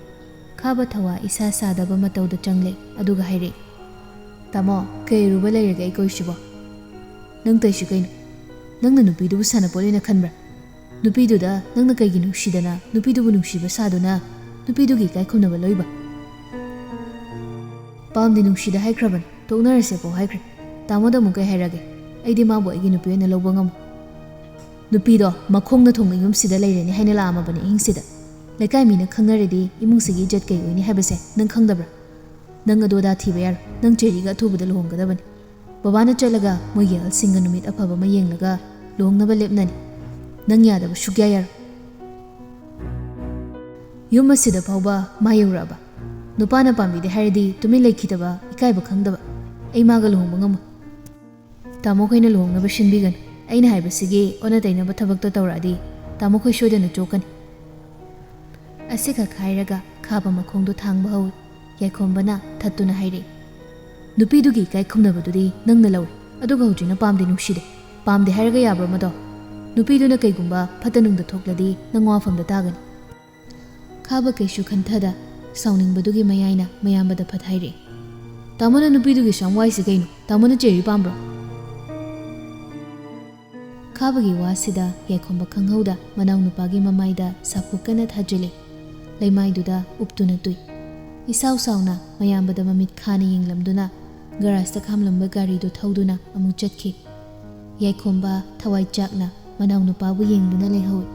ꯈꯥꯕ ꯊꯋꯥ ꯏꯁꯥ ꯁꯥꯗꯕ ꯃꯇꯧꯗ ꯆꯪꯂꯛꯏ꯫ ꯑꯗꯨꯒ ꯍꯥꯏꯔꯛꯏ, ꯇꯥꯃꯣ ꯀꯩ ꯑꯔꯨꯕ ꯂꯩꯔꯒꯦ ꯑꯩ ꯀꯣꯏꯁꯤꯕꯣ? ꯅꯪ ꯇꯧꯏꯁꯤ ꯀꯩꯅꯣ? ꯅꯪꯅ ꯅꯨꯄꯤꯗꯨꯕꯨ ꯁꯥꯟꯅꯄꯣꯠ ꯑꯣꯏꯅ ꯈꯟꯕ꯭ꯔꯥ? ꯅꯨꯄꯤꯗꯨꯗ ꯅꯪꯅ ꯀꯩꯒꯤ ꯅꯨꯡꯁꯤꯗꯅ ꯅꯨꯄꯤꯗꯨꯕꯨ ꯅꯨꯡꯁꯤꯕ ꯁꯥꯗꯨꯅ ꯅꯨꯄꯤꯗꯨꯒꯤ ꯏꯀꯥꯏ ꯈꯨꯝꯅꯕ ꯂꯧꯏꯕ? ꯄꯥꯝꯗꯦ ꯅꯨꯡꯁꯤꯗ ꯍꯥꯏꯈ꯭ꯔꯕꯅꯤ꯫ ꯇꯣꯛꯅꯔꯁꯦ ꯐꯥꯎ ꯍꯥꯏꯈ꯭ꯔꯦ꯫ ꯇꯥꯃꯣꯗ ꯑꯃꯨꯛ ꯀꯩ ꯍꯥꯏꯔꯒꯦ? ꯑꯩꯗꯤ ꯃꯥꯕꯨ ꯑꯩꯒꯤ ꯅꯨꯄꯤ ꯑꯣꯏꯅ ꯂꯧꯕ ꯉꯝꯃꯣꯏ꯫ ꯅꯨꯄꯤꯗꯣ ꯃꯈꯣꯡꯅ ꯊꯣꯡꯅ ꯌꯨꯝꯁꯤꯗ ꯂꯩꯔꯅꯤ ꯍꯥꯏꯅ ꯂꯥꯛꯑꯝꯃꯕꯅꯤ ꯑꯍꯤꯡꯁꯤꯗ꯫ ꯂꯩꯀꯥꯏ ꯃꯤꯅ ꯈꯪꯅꯔꯗꯤ ꯏꯃꯨꯡꯁꯤꯒꯤ ꯏꯖꯠ ꯀꯩ ꯑꯣꯏꯅꯤ ꯍꯥꯏꯕꯁꯦ ꯅꯪ ꯈꯪꯗꯕ꯭ꯔꯥ? ꯅꯪ ꯑꯗꯣ ꯑꯗꯥ ꯊꯤꯕ ꯌꯥꯔꯣꯏ꯫ ꯅꯪ ꯆꯦꯔꯤꯒ ꯑꯊꯨꯕꯗ ꯂꯨꯍꯣꯡꯒꯗꯕꯅꯤ꯫ ꯕꯕꯥꯅ ꯆꯠꯂꯒ ꯃꯣꯏꯒꯤ ꯑꯍꯜꯁꯤꯡꯒ ꯅꯨꯃꯤꯠ ꯑꯐꯕ ꯑꯃ ꯌꯦꯡꯂꯒ ꯂꯨꯍꯣꯡꯅꯕ ꯂꯦꯞꯅꯅꯤ꯫ ꯅꯪ ꯌꯥꯗꯕ ꯁꯨꯛꯌꯥ ꯌꯥꯔꯣꯏ꯫ ꯌꯨꯝ ꯑꯁꯤꯗ ꯐꯥꯎꯕ ꯃꯥ ꯌꯧꯔꯛꯑꯕ ꯅꯨꯄꯥꯅ ꯄꯥꯝꯕꯤꯗꯦ ꯍꯥꯏꯔꯗꯤ ꯇꯨꯃꯤꯟ ꯂꯩꯈꯤꯗꯕ ꯏꯀꯥꯏꯕ ꯈꯪꯗꯕ ꯑꯩ ꯃꯥꯒ ꯂꯨꯍꯣꯡꯕ ꯉꯝꯃꯣꯏ꯫ ꯇꯥꯃꯣꯈꯣꯏꯅ ꯂꯨꯍꯣꯡꯅꯕ ꯁꯤꯟꯕꯤꯒꯅꯤ꯫ ꯑꯩꯅ ꯍꯥꯏꯕꯁꯤꯒꯤ ꯑꯣꯟꯅ ꯇꯩꯅꯕ ꯊꯕꯛꯇ ꯇꯧꯔꯛꯑꯗꯤ ꯇꯥꯃꯣꯈꯣꯏ ꯁꯣꯏꯗꯅ ꯆꯣꯛꯀꯅꯤ꯫ ꯑꯁꯤꯈꯛ ꯍꯥꯏꯔꯒ ꯈꯥꯕ ꯃꯈꯣꯡꯗꯨ ꯊꯥꯡꯕ ꯍꯧꯏ꯫ ꯌꯥꯏꯈꯣꯝꯕꯅ ꯊꯠꯇꯨꯅ ꯍꯥꯏꯔꯛꯏ, ꯅꯨꯄꯤꯗꯨꯒꯤ ꯏꯀꯥꯏ ꯈꯨꯝꯅꯕꯗꯨꯗꯤ ꯅꯪꯅ ꯂꯧꯔꯦ꯫ ꯑꯗꯨꯒ ꯍꯧꯖꯤꯛꯅ ꯄꯥꯝꯗꯦ ꯅꯨꯡꯁꯤꯗꯦ꯫ ꯄꯥꯝꯗꯦ ꯍꯥꯏꯔꯒ ꯌꯥꯕ꯭ꯔꯣ ꯃꯗꯣ? ꯅꯨꯄꯤꯗꯨꯅ ꯀꯩꯒꯨꯝꯕ ꯐꯠꯇ ꯅꯨꯡꯗ ꯊꯣꯛꯂꯗꯤ ꯅꯪ ꯋꯥꯐꯝꯗ ꯇꯥꯒꯅꯤ꯫ ꯈꯥꯕ ꯀꯩꯁꯨ ꯈꯟꯊꯗ ꯁꯥꯎꯅꯤꯡꯕꯗꯨꯒꯤ ꯃꯌꯥꯏꯅ ꯃꯌꯥꯝꯕꯗ ꯐꯠ ꯍꯥꯏꯔꯛꯏ, ꯇꯥꯃꯣꯅ ꯅꯨꯄꯤꯗꯨꯒꯤ ꯁꯝ ꯋꯥꯏꯁꯤ ꯀꯩꯅꯣ? ꯇꯥꯃꯣꯅ ꯆꯦꯔꯤ ꯄꯥꯝꯕ꯭ꯔꯣ? ꯈꯥꯕꯒꯤ ꯋꯥꯁꯤꯗ ꯌꯥꯏꯈꯣꯝꯕ ꯈꯪꯍꯧꯗ ꯃꯅꯥꯎꯅꯨꯄꯥꯒꯤ ꯃꯃꯥꯏꯗ ꯁꯥꯐꯨ ꯀꯟꯅ ꯊꯥꯖꯤꯜꯂꯤ꯫ ꯂꯩꯃꯥꯏꯗꯨꯗ ꯎꯞꯇꯨꯅ ꯇꯨꯏ꯫ ꯏꯁꯥꯎ ꯁꯥꯎꯅ ꯃꯌꯥꯝꯕꯗ ꯃꯃꯤꯠ ꯈꯥꯅ ꯌꯦꯡꯂꯝꯗꯨꯅ ꯒꯔꯥꯖꯇ ꯈꯥꯝꯂꯝꯕ ꯒꯥꯔꯤꯗꯨ ꯊꯧꯗꯨꯅ ꯑꯃꯨꯛ ꯆꯠꯈꯤ꯫ ꯌꯥꯏꯈꯣꯝꯕ ꯊꯋꯥꯏ ꯆꯥꯛꯅ ꯃꯅꯥꯎꯅꯨꯄꯥꯕꯨ ꯌꯦꯡꯗꯨꯅ ꯂꯩꯍꯧꯏ꯫